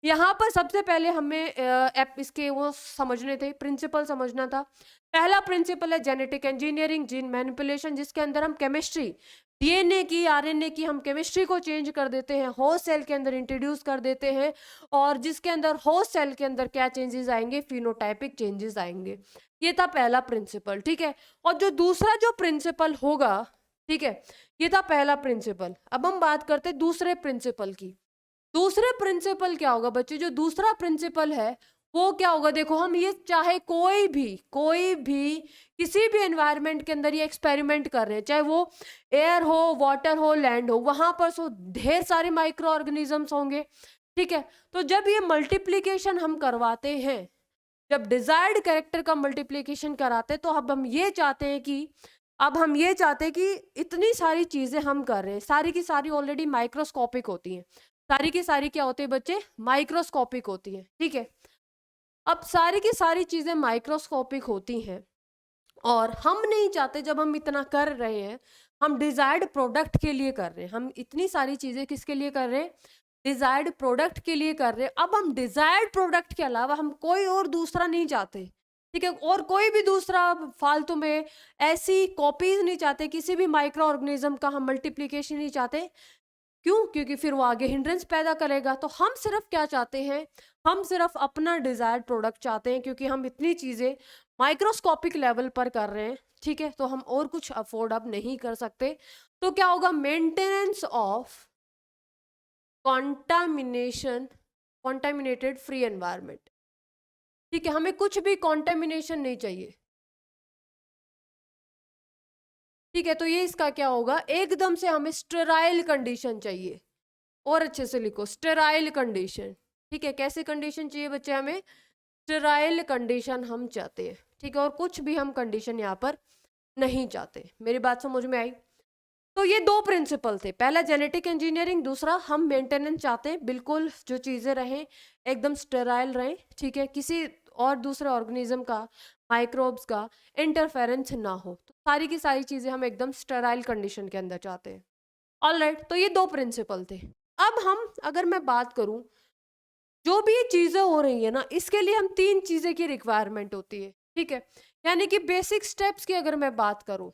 यहाँ पर सबसे पहले हमें इसके वो समझने थे, प्रिंसिपल समझना था। पहला प्रिंसिपल है जेनेटिक इंजीनियरिंग, जीन मैनिपुलेशन, जिसके अंदर हम केमिस्ट्री, डीएनए की, आरएनए की, हम केमिस्ट्री को चेंज कर देते हैं, होस्ट सेल के अंदर इंट्रोड्यूस कर देते हैं, और जिसके अंदर होस्ट सेल के अंदर क्या चेंजेस आएंगे? फिनोटाइपिक चेंजेस आएंगे। ये था पहला प्रिंसिपल, ठीक है। और जो दूसरा जो प्रिंसिपल होगा, ठीक है, ये था पहला प्रिंसिपल। अब हम बात करते हैं दूसरे प्रिंसिपल की। दूसरे प्रिंसिपल क्या होगा बच्चे? जो दूसरा प्रिंसिपल है वो क्या होगा, देखो हम ये चाहे कोई भी किसी भी एनवायरनमेंट के अंदर ये एक्सपेरिमेंट कर रहे हैं, चाहे वो एयर हो, वाटर हो, लैंड हो, वहां पर सो ढेर सारे माइक्रो ऑर्गेनिजम्स होंगे, ठीक है। तो जब ये मल्टीप्लीकेशन हम करवाते हैं, जब डिजायर्ड कैरेक्टर का मल्टीप्लीकेशन कराते हैं, तो अब हम ये चाहते हैं कि इतनी सारी चीजें हम कर रहे हैं, सारी की सारी ऑलरेडी माइक्रोस्कोपिक होती हैं, सारी की सारी क्या होती है बच्चे, माइक्रोस्कोपिक होती है, ठीक है। अब सारी की सारी चीजें माइक्रोस्कोपिक होती हैं, और हम नहीं चाहते, जब हम इतना कर रहे हैं, हम डिजायर्ड प्रोडक्ट के लिए कर रहे हैं, हम इतनी सारी चीजें किसके लिए कर रहे हैं, डिजायर्ड प्रोडक्ट के लिए कर रहे हैं। अब हम डिजायर्ड प्रोडक्ट के अलावा हम कोई और दूसरा नहीं चाहते, ठीक है, और कोई भी दूसरा फालतू में ऐसी कॉपीज नहीं चाहते, किसी भी माइक्रो ऑर्गेनिज्म का हम मल्टीप्लीकेशन नहीं चाहते। क्यों? क्योंकि फिर वो आगे हिंड्रेंस पैदा करेगा। तो हम सिर्फ क्या चाहते हैं, हम सिर्फ अपना डिजायर्ड प्रोडक्ट चाहते हैं, क्योंकि हम इतनी चीजें माइक्रोस्कोपिक लेवल पर कर रहे हैं, ठीक है। तो हम और कुछ अफोर्ड अब नहीं कर सकते। तो क्या होगा, maintenance of contaminated free environment, ठीक है, हमें कुछ भी कॉन्टेमिनेशन नहीं चाहिए, ठीक है। तो ये इसका क्या होगा, एकदम से हमें स्टेराइल कंडीशन चाहिए, और अच्छे से लिखो, स्टेराइल कंडीशन, ठीक है। कैसी कंडीशन चाहिए बच्चे, हमें स्टेराइल कंडीशन हम चाहते हैं, ठीक है, और कुछ भी हम कंडीशन यहाँ पर नहीं चाहते। मेरी बात समझ में आई? तो ये दो प्रिंसिपल थे, पहला जेनेटिक इंजीनियरिंग, दूसरा हम मेंटेनेंस चाहते हैं, बिल्कुल जो चीजें रहें एकदम स्टेराइल रहें, ठीक है, किसी और दूसरे ऑर्गेनिज्म का, माइक्रोब्स का इंटरफेरेंस ना हो। तो सारी की सारी चीजें हम एकदम स्टेराइल कंडीशन के अंदर चाहते हैं। ऑलराइट, तो ये दो प्रिंसिपल थे। अब हम, अगर मैं बात करूं, जो भी चीजें हो रही है ना, इसके लिए हम तीन चीजें की रिक्वायरमेंट होती है, ठीक है। यानी कि बेसिक स्टेप्स की अगर मैं बात करूं,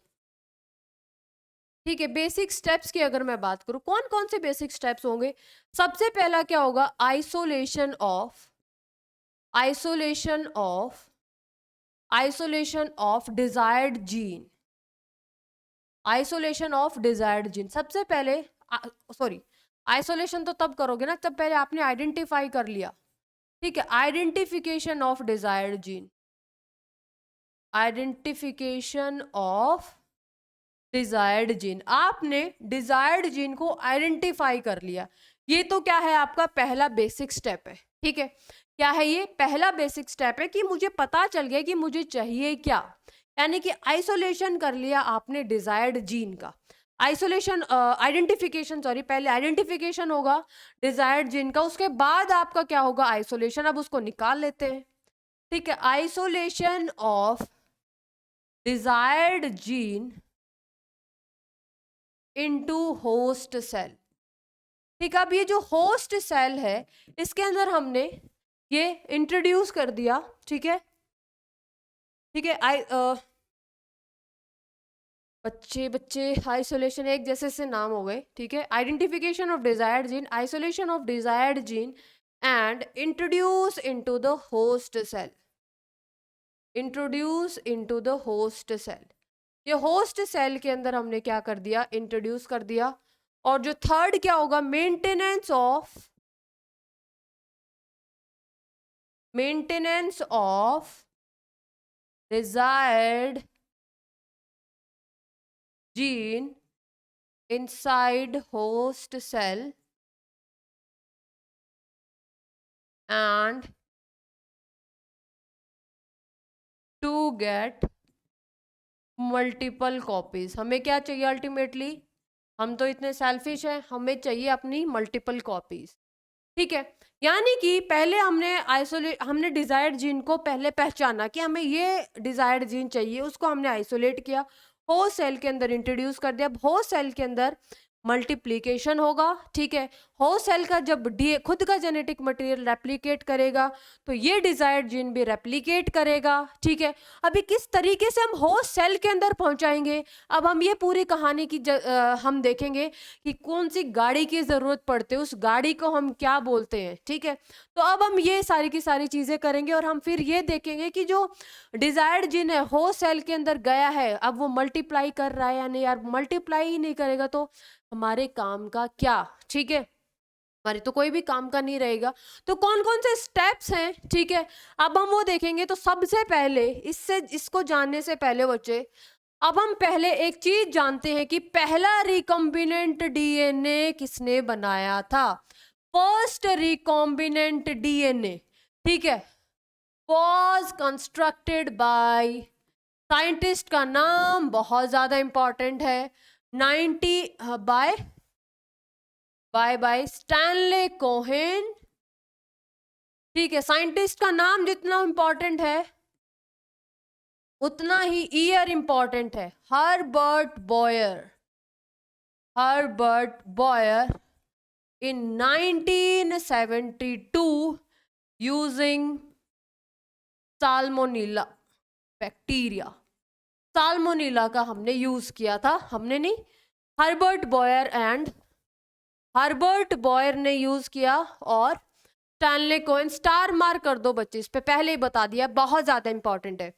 ठीक है, बेसिक स्टेप्स की अगर मैं बात करूं, कौन कौन से बेसिक स्टेप्स होंगे। सबसे पहला क्या होगा, isolation of desired gene, isolation of desired gene. सबसे पहले, सॉरी, आइसोलेशन तो तब करोगे ना, तब पहले आपने आइडेंटिफाई कर लिया, ठीक है, identification of desired gene, identification of desired gene, आपने डिजायर्ड जीन को आइडेंटिफाई कर लिया। ये तो क्या है, आपका पहला बेसिक स्टेप है, ठीक है। क्या है ये, पहला बेसिक स्टेप है कि मुझे पता चल गया कि मुझे चाहिए क्या, यानी कि आइसोलेशन कर लिया आपने डिजायर्ड जीन का। आइसोलेशन, आइडेंटिफिकेशन, सॉरी, पहले आइडेंटिफिकेशन होगा डिजायर्ड जीन का, उसके बाद आपका क्या होगा, आइसोलेशन। अब उसको निकाल लेते हैं, ठीक है, isolation of desired gene into host cell, ठीक है। अब ये जो होस्ट सेल है, इसके अंदर हमने ये इंट्रोड्यूस कर दिया, ठीक है, ठीक है। बच्चे बच्चे आइसोलेशन एक जैसे से नाम हो गए, ठीक है। Identification of desired gene, isolation of desired gene and introduce into the host cell, introduce into the host cell. ये होस्ट सेल के अंदर हमने क्या कर दिया, इंट्रोड्यूस कर दिया। और जो थर्ड क्या होगा, maintenance of desired gene inside host cell and to get multiple copies. हमें क्या चाहिए अल्टीमेटली, हम तो इतने सेल्फिश हैं, हमें चाहिए अपनी मल्टीपल कॉपीज, ठीक है। यानी कि पहले हमने डिजायर्ड जीन को पहले पहचाना कि हमें ये डिजायर्ड जीन चाहिए, उसको हमने आइसोलेट किया, होस्ट सेल के अंदर इंट्रोड्यूस कर दिया। होस्ट सेल के अंदर मल्टीप्लीकेशन होगा, ठीक है। होस्ट सेल का जब खुद का जेनेटिक मटेरियल रेप्लिकेट करेगा, तो ये डिजायर्ड जीन भी रेप्लिकेट करेगा, ठीक है। अभी किस तरीके से हम होस्ट सेल के अंदर पहुंचाएंगे, अब हम ये पूरी कहानी की हम देखेंगे कि कौन सी गाड़ी की जरूरत पड़ती है, उस गाड़ी को हम क्या बोलते हैं, ठीक है। तो अब हम ये सारी की सारी चीजें करेंगे, और हम फिर ये देखेंगे कि जो डिजायर्ड जीन है होस्ट सेल के अंदर गया है, अब वो मल्टीप्लाई कर रहा है या नहीं। यार मल्टीप्लाई ही नहीं करेगा तो हमारे काम का क्या, ठीक है। हमारी तो कोई भी काम का नहीं रहेगा। तो कौन कौन से स्टेप्स हैं, ठीक है, अब हम वो देखेंगे। तो सबसे पहले इसको जानने से पहले बच्चे, अब हम पहले एक चीज जानते हैं कि पहला रिकॉम्बिनेंट डीएनए किसने बनाया था। फर्स्ट रिकॉम्बिनेंट डीएनए, ठीक है, वॉज कंस्ट्रक्टेड बाय, साइंटिस्ट का नाम बहुत ज्यादा इंपॉर्टेंट है, 90 बाय स्टैनले कोहेन, ठीक है। साइंटिस्ट का नाम जितना इंपॉर्टेंट है उतना ही ईयर इंपॉर्टेंट है, Herbert Boyer in 1972 using salmonella bacteria. Salmonella का हमने यूज किया था, हमने नहीं, हर्बर्ट बॉयर ने यूज किया। और स्टैनले कोहेन, स्टार मार्क कर दो बच्चे, इस पे पहले ही बता दिया, बहुत ज्यादा इंपॉर्टेंट है।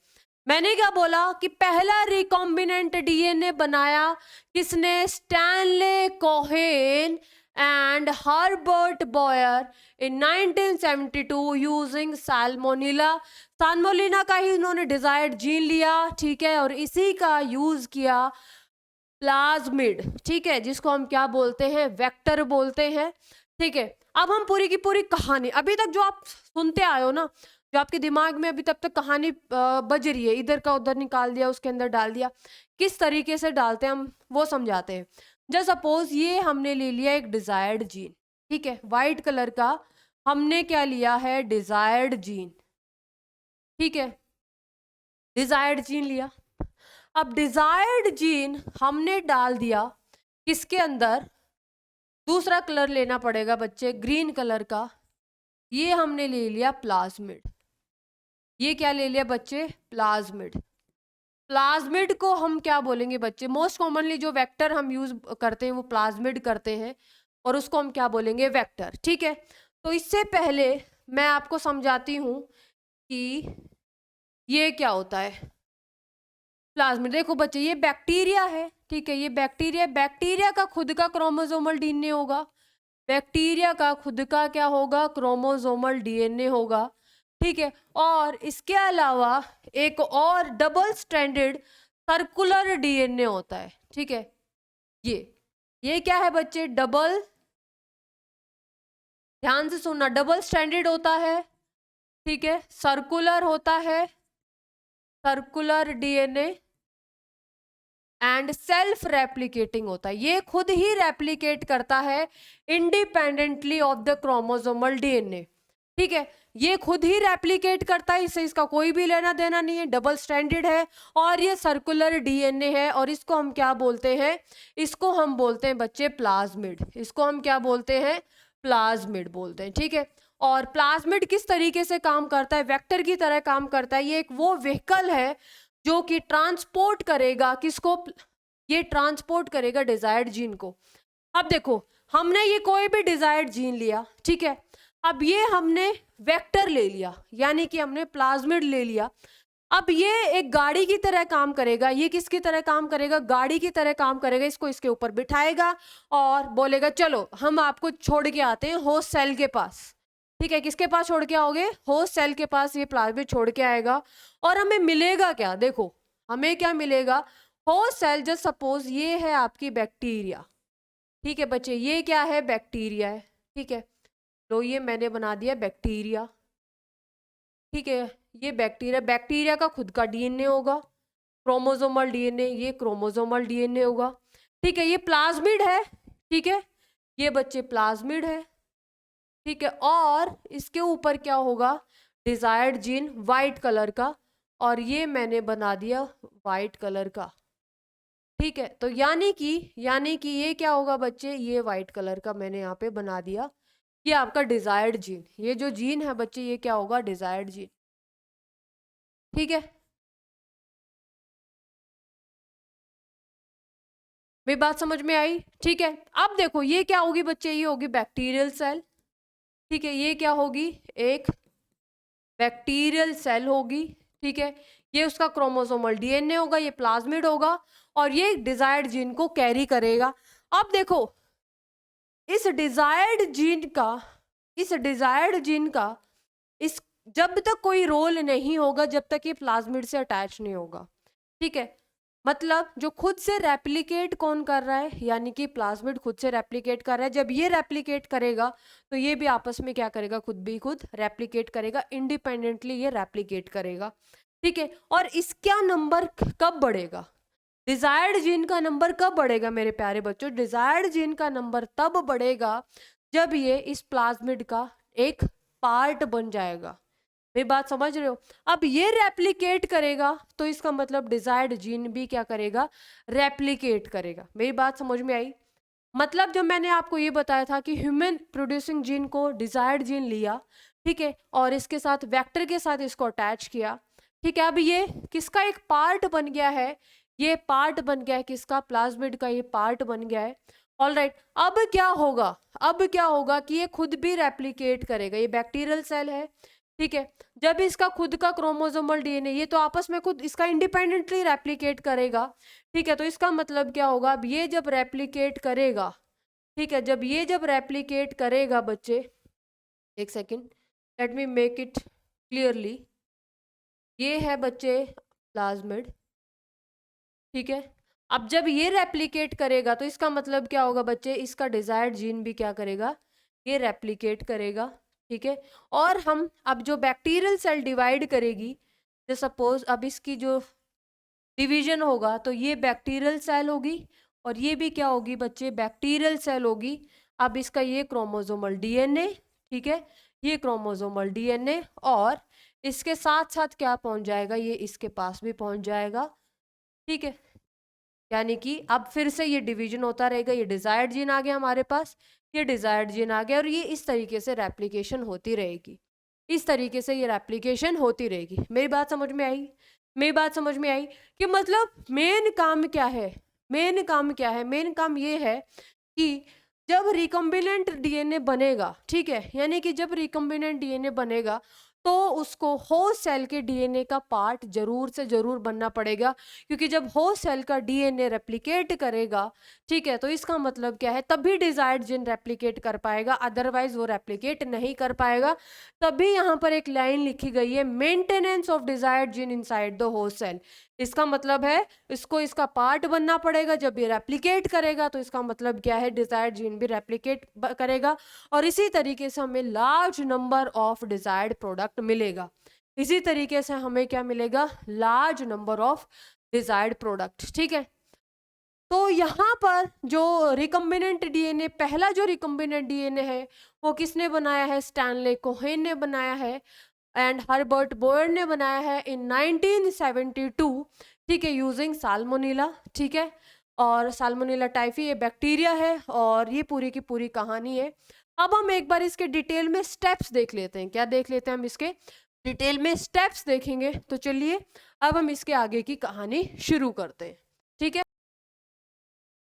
मैंने क्या बोला कि पहला रिकॉम्बिनेंट डीएनए बनाया किसने, Stanley Cohen and Herbert Boyer in 1972 using salmonella. Salmonella का ही उन्होंने डिजायर्ड जीन लिया, ठीक है, और इसी का यूज किया प्लाज्मिड, ठीक है, जिसको हम क्या बोलते हैं, वेक्टर बोलते हैं, ठीक है। अब हम पूरी की पूरी कहानी, अभी तक जो आप सुनते आए हो ना, जो आपके दिमाग में अभी तक कहानी बज रही है, इधर का उधर निकाल दिया, उसके अंदर डाल दिया, किस तरीके से डालते हैं हम वो समझाते हैं। जस्ट सपोज ये हमने ले लिया एक डिजायर्ड जीन, ठीक है, व्हाइट कलर का हमने क्या लिया है, डिजायर्ड जीन, ठीक है, डिजायर्ड जीन लिया। अब डिजायर्ड जीन हमने डाल दिया किसके अंदर, दूसरा कलर लेना पड़ेगा बच्चे, ग्रीन कलर का, ये हमने ले लिया प्लाज्मिड। ये क्या ले लिया बच्चे, प्लाज्मिड। प्लाज्मिड को हम क्या बोलेंगे बच्चे, मोस्ट कॉमनली जो वेक्टर हम यूज करते हैं वो प्लाज्मिड करते हैं, और उसको हम क्या बोलेंगे, वेक्टर, ठीक है। तो इससे पहले मैं आपको समझाती हूं कि ये क्या होता है प्लाज्मिड। देखो बच्चे, ये बैक्टीरिया है, ठीक है, ये बैक्टीरिया का खुद का क्रोमोसोमल डीएनए होगा, बैक्टीरिया का खुद का क्या होगा, क्रोमोसोमल डीएनए होगा, ठीक है। और इसके अलावा एक और डबल स्ट्रैंडेड सर्कुलर डीएनए होता है, ठीक है। ये क्या है बच्चे, डबल, ध्यान से सुनना, डबल स्ट्रैंडेड होता है, ठीक है, सर्कुलर होता है, circular DNA, and self replicating होता है, ये खुद ही रेप्लिकेट करता है independently of the chromosomal DNA, ठीक है, ये खुद ही रेप्लिकेट करता है, इससे इसका कोई भी लेना देना नहीं है, डबल स्ट्रैंडेड है, और ये सर्कुलर डीएनए है, और इसको हम क्या बोलते हैं, इसको हम बोलते हैं बच्चे प्लाज्मिड, इसको हम क्या बोलते हैं, प्लाज्मिड बोलते हैं, ठीक है। और प्लाज्मिड किस तरीके से काम करता है, वेक्टर की तरह काम करता है, ये एक वो व्हीकल है जो कि ट्रांसपोर्ट करेगा किसको, ये ट्रांसपोर्ट करेगा डिजायर्ड जीन को। अब देखो, हमने ये कोई भी डिजायर्ड जीन लिया, ठीक है, अब ये हमने वेक्टर ले लिया, यानी कि हमने प्लाज्मिड ले लिया। अब ये एक गाड़ी की तरह काम करेगा, ये किसकी तरह काम करेगा, गाड़ी की तरह काम करेगा, इसको इसके ऊपर बिठाएगा और बोलेगा चलो हम आपको छोड़ के आते हैं होस्ट सेल के पास, ठीक है, किसके पास छोड़ के आओगे, होस्ट सेल के पास ये प्लाज्मिड छोड़ के आएगा, और हमें मिलेगा क्या, देखो हमें क्या मिलेगा, होस्ट सेल, जस्ट सपोज ये है आपकी बैक्टीरिया, ठीक है बच्चे, ये क्या है, बैक्टीरिया है, ठीक है, तो ये मैंने बना दिया बैक्टीरिया, ठीक है, ये बैक्टीरिया का खुद का डीएनए होगा, क्रोमोसोमल डीएनए, ये क्रोमोसोमल डीएनए होगा, ठीक है, ये प्लाज्मिड है, ठीक है, ये बच्चे प्लाज्मिड है, ठीक है, और इसके ऊपर क्या होगा, डिजायर्ड जीन वाइट कलर का, और ये मैंने बना दिया वाइट कलर का, ठीक है। तो यानी कि ये क्या होगा बच्चे, ये वाइट कलर का मैंने यहाँ पे बना दिया, ये आपका डिजायर्ड जीन, ये जो जीन है बच्चे ये क्या होगा, डिजायर्ड जीन, ठीक है। मेरी बात समझ में आई, ठीक है। अब देखो ये क्या होगी बच्चे, ये होगी बैक्टीरियल सेल, ठीक है, ये क्या होगी, एक बैक्टीरियल सेल होगी, ठीक है, ये उसका क्रोमोसोमल डीएनए होगा, ये प्लाज्मिड होगा, और ये डिजायर्ड जीन को कैरी करेगा। अब देखो इस डिजायर्ड जीन का इस जब तक कोई रोल नहीं होगा, जब तक ये प्लाज्मिड से अटैच नहीं होगा, ठीक है। मतलब जो खुद से रेप्लिकेट कौन कर रहा है, यानी कि प्लाज्मिड खुद से रेप्लिकेट कर रहा है। जब ये रेप्लिकेट करेगा तो ये भी आपस में क्या करेगा, खुद रेप्लिकेट करेगा, इंडिपेंडेंटली ये रेप्लिकेट करेगा, ठीक है। और इसका नंबर कब बढ़ेगा, डिजायर्ड जीन का नंबर कब बढ़ेगा मेरे प्यारे बच्चों, डिजायर्ड जीन का नंबर तब बढ़ेगा जब ये इस प्लाज्मिड का एक पार्ट बन जाएगा। मेरी बात समझ रहे हो? अब ये रेप्लिकेट करेगा तो इसका मतलब डिजायर्ड जीन भी क्या करेगा, रेप्लिकेट करेगा। मेरी बात समझ में आई? मतलब जब मैंने आपको ये बताया था कि ह्यूमन प्रोड्यूसिंग जीन को डिजायर्ड जीन लिया, ठीक है, और इसके साथ वेक्टर के साथ इसको अटैच किया, ठीक है। अब ये किसका एक पार्ट बन गया है, ये पार्ट बन गया है किसका, प्लाज्मिड का ये पार्ट बन गया है। ऑलराइट, अब क्या होगा कि ये खुद भी रेप्लिकेट करेगा। ये बैक्टीरियल सेल है, ठीक है। जब इसका खुद का क्रोमोसोमल डीएनए, ये तो आपस में खुद इसका इंडिपेंडेंटली रेप्लिकेट करेगा, ठीक है। तो इसका मतलब क्या होगा, अब ये जब रेप्लिकेट करेगा, ठीक है, जब रेप्लिकेट करेगा बच्चे, एक second, let me make it clearly. ये है बच्चे प्लाज्मिड, ठीक है। अब जब ये रेप्लिकेट करेगा तो इसका मतलब क्या होगा बच्चे, इसका डिजायर्ड जीन भी क्या करेगा, ये रेप्लिकेट करेगा, ठीक है। और हम अब जो बैक्टीरियल सेल डिवाइड करेगी, तो सपोज अब इसकी जो डिवीजन होगा तो ये बैक्टीरियल सेल होगी और ये भी क्या होगी बच्चे, बैक्टीरियल सेल होगी। अब इसका ये क्रोमोसोमल डीएनए, ठीक है, ये क्रोमोसोमल डीएनए, और इसके साथ साथ क्या पहुंच जाएगा, ये इसके पास भी पहुंच जाएगा, ठीक है। यानी कि अब फिर से ये डिवीजन होता रहेगा। ये डिजायर्ड जीन आ गया हमारे पास, ये डिजायर्ड जीन आ गया, और ये इस तरीके से रेप्लिकेशन होती रहेगी, इस तरीके से ये रेप्लिकेशन होती रहेगी। मेरी बात समझ में आई? मेरी बात समझ में आई कि मतलब मेन काम क्या है, मेन काम ये है कि जब रिकम्बिनेंट डीएनए बनेगा, ठीक है, यानी कि जब रिकम्बिनेंट डीएनए बनेगा तो उसको होस्ट सेल के डीएनए का पार्ट जरूर से जरूर बनना पड़ेगा, क्योंकि जब होस्ट सेल का डीएनए रेप्लिकेट करेगा, ठीक है, तो इसका मतलब क्या है, तभी डिजायर्ड जीन रेप्लिकेट कर पाएगा, अदरवाइज वो रेप्लिकेट नहीं कर पाएगा। तभी यहाँ पर एक लाइन लिखी गई है, maintenance of desired gene inside the host cell. इसका मतलब है इसको इसका पार्ट बनना पड़ेगा, जब ये रेप्लिकेट करेगा तो इसका मतलब क्या है, डिजायर्ड जीन भी रेप्लिकेट करेगा, और इसी तरीके से हमें large number of desired product मिलेगा। इसी तरीके से हमें क्या मिलेगा, large number of desired product, ठीक है। तो यहाँ पर जो रिकम्बिनेंट डीएनए, पहला जो रिकम्बिनेंट डीएनए है वो किसने बनाया है, स्टैनले कोहेन ने बनाया है एंड हर्बर्ट बोयर ने बनाया है इन 1972, ठीक है, यूजिंग साल्मोनेला, ठीक है। और साल्मोनेला टाइफी ये बैक्टीरिया है, और ये पूरी की पूरी कहानी है। अब हम एक बार इसके डिटेल में स्टेप्स देख लेते हैं। क्या देख लेते हैं हम, इसके डिटेल में स्टेप्स देखेंगे। तो चलिए अब हम इसके आगे की कहानी शुरू करते हैं, ठीक है।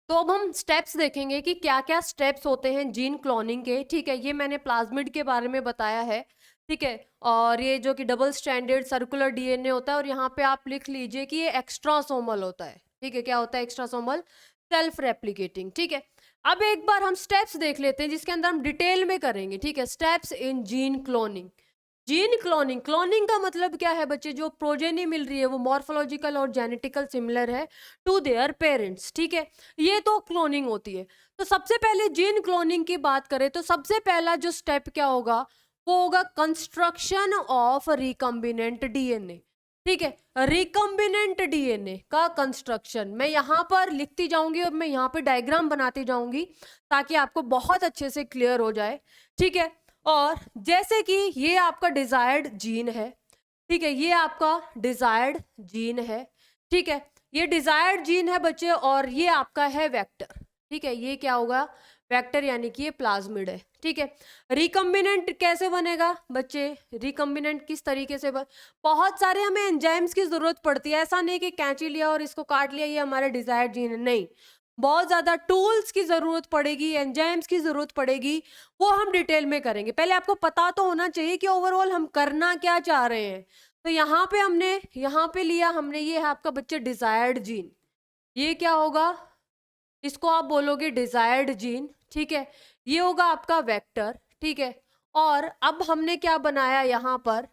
तो अब हम स्टेप्स देखेंगे कि क्या क्या स्टेप्स होते हैं जीन क्लोनिंग के, ठीक है। ये मैंने प्लाज्मिड के बारे में बताया है, ठीक है। और ये जो कि डबल स्टैंडर्ड सर्कुलर डीएनए होता है, और यहाँ पे आप लिख लीजिए कि ये एक्स्ट्रासोमल होता है, ठीक है। क्या होता है, एक्स्ट्रासोमल सेल्फ रेप्लिकेटिंग, ठीक है। अब एक बार हम स्टेप्स देख लेते हैं जिसके अंदर हम डिटेल में करेंगे, ठीक है। Steps in gene cloning. Gene cloning, cloning का मतलब क्या है बच्चे, जो प्रोजेनी मिल रही है वो मॉर्फोलॉजिकल और जेनेटिकल सिमिलर है टू देयर पेरेंट्स, ठीक है। ये तो क्लोनिंग होती है। तो सबसे पहले जीन क्लोनिंग की बात करें तो सबसे पहला जो स्टेप क्या होगा, वो होगा कंस्ट्रक्शन ऑफ रिकम्बिनेंट डीएनए, ठीक है। रिकम्बिनेंट डीएनए का कंस्ट्रक्शन मैं यहाँ पर लिखती जाऊंगी और मैं यहाँ पे डायग्राम बनाती जाऊंगी ताकि आपको बहुत अच्छे से क्लियर हो जाए, ठीक है। और जैसे कि ये आपका डिजायर्ड जीन है, ठीक है, ये आपका डिजायर्ड जीन है, ठीक है, ये डिजायर्ड जीन है बच्चे, और ये आपका है वेक्टर, ठीक है। ये क्या होगा, वेक्टर, यानी कि ये प्लाज्मिड है, ठीक है। रिकम्बिनेंट कैसे बनेगा बच्चे, रिकम्बिनेंट किस तरीके से बहुत सारे हमें एंजाइम्स की जरूरत पड़ती है। ऐसा नहीं कि कैंची लिया और इसको काट लिया ये हमारा डिजायर्ड जीन है, नहीं, बहुत ज्यादा टूल्स की जरूरत पड़ेगी, एंजाइम्स की जरूरत पड़ेगी, वो हम डिटेल में करेंगे। पहले आपको पता तो होना चाहिए कि ओवरऑल हम करना क्या चाह रहे हैं। तो यहाँ पे हमने यहाँ पे लिया हमने, ये है आपका बच्चे डिजायर्ड जीन। ये क्या होगा, इसको आप बोलोगे डिजायर्ड जीन, ठीक है, ये होगा आपका वेक्टर, ठीक है। और अब हमने क्या बनाया यहाँ पर,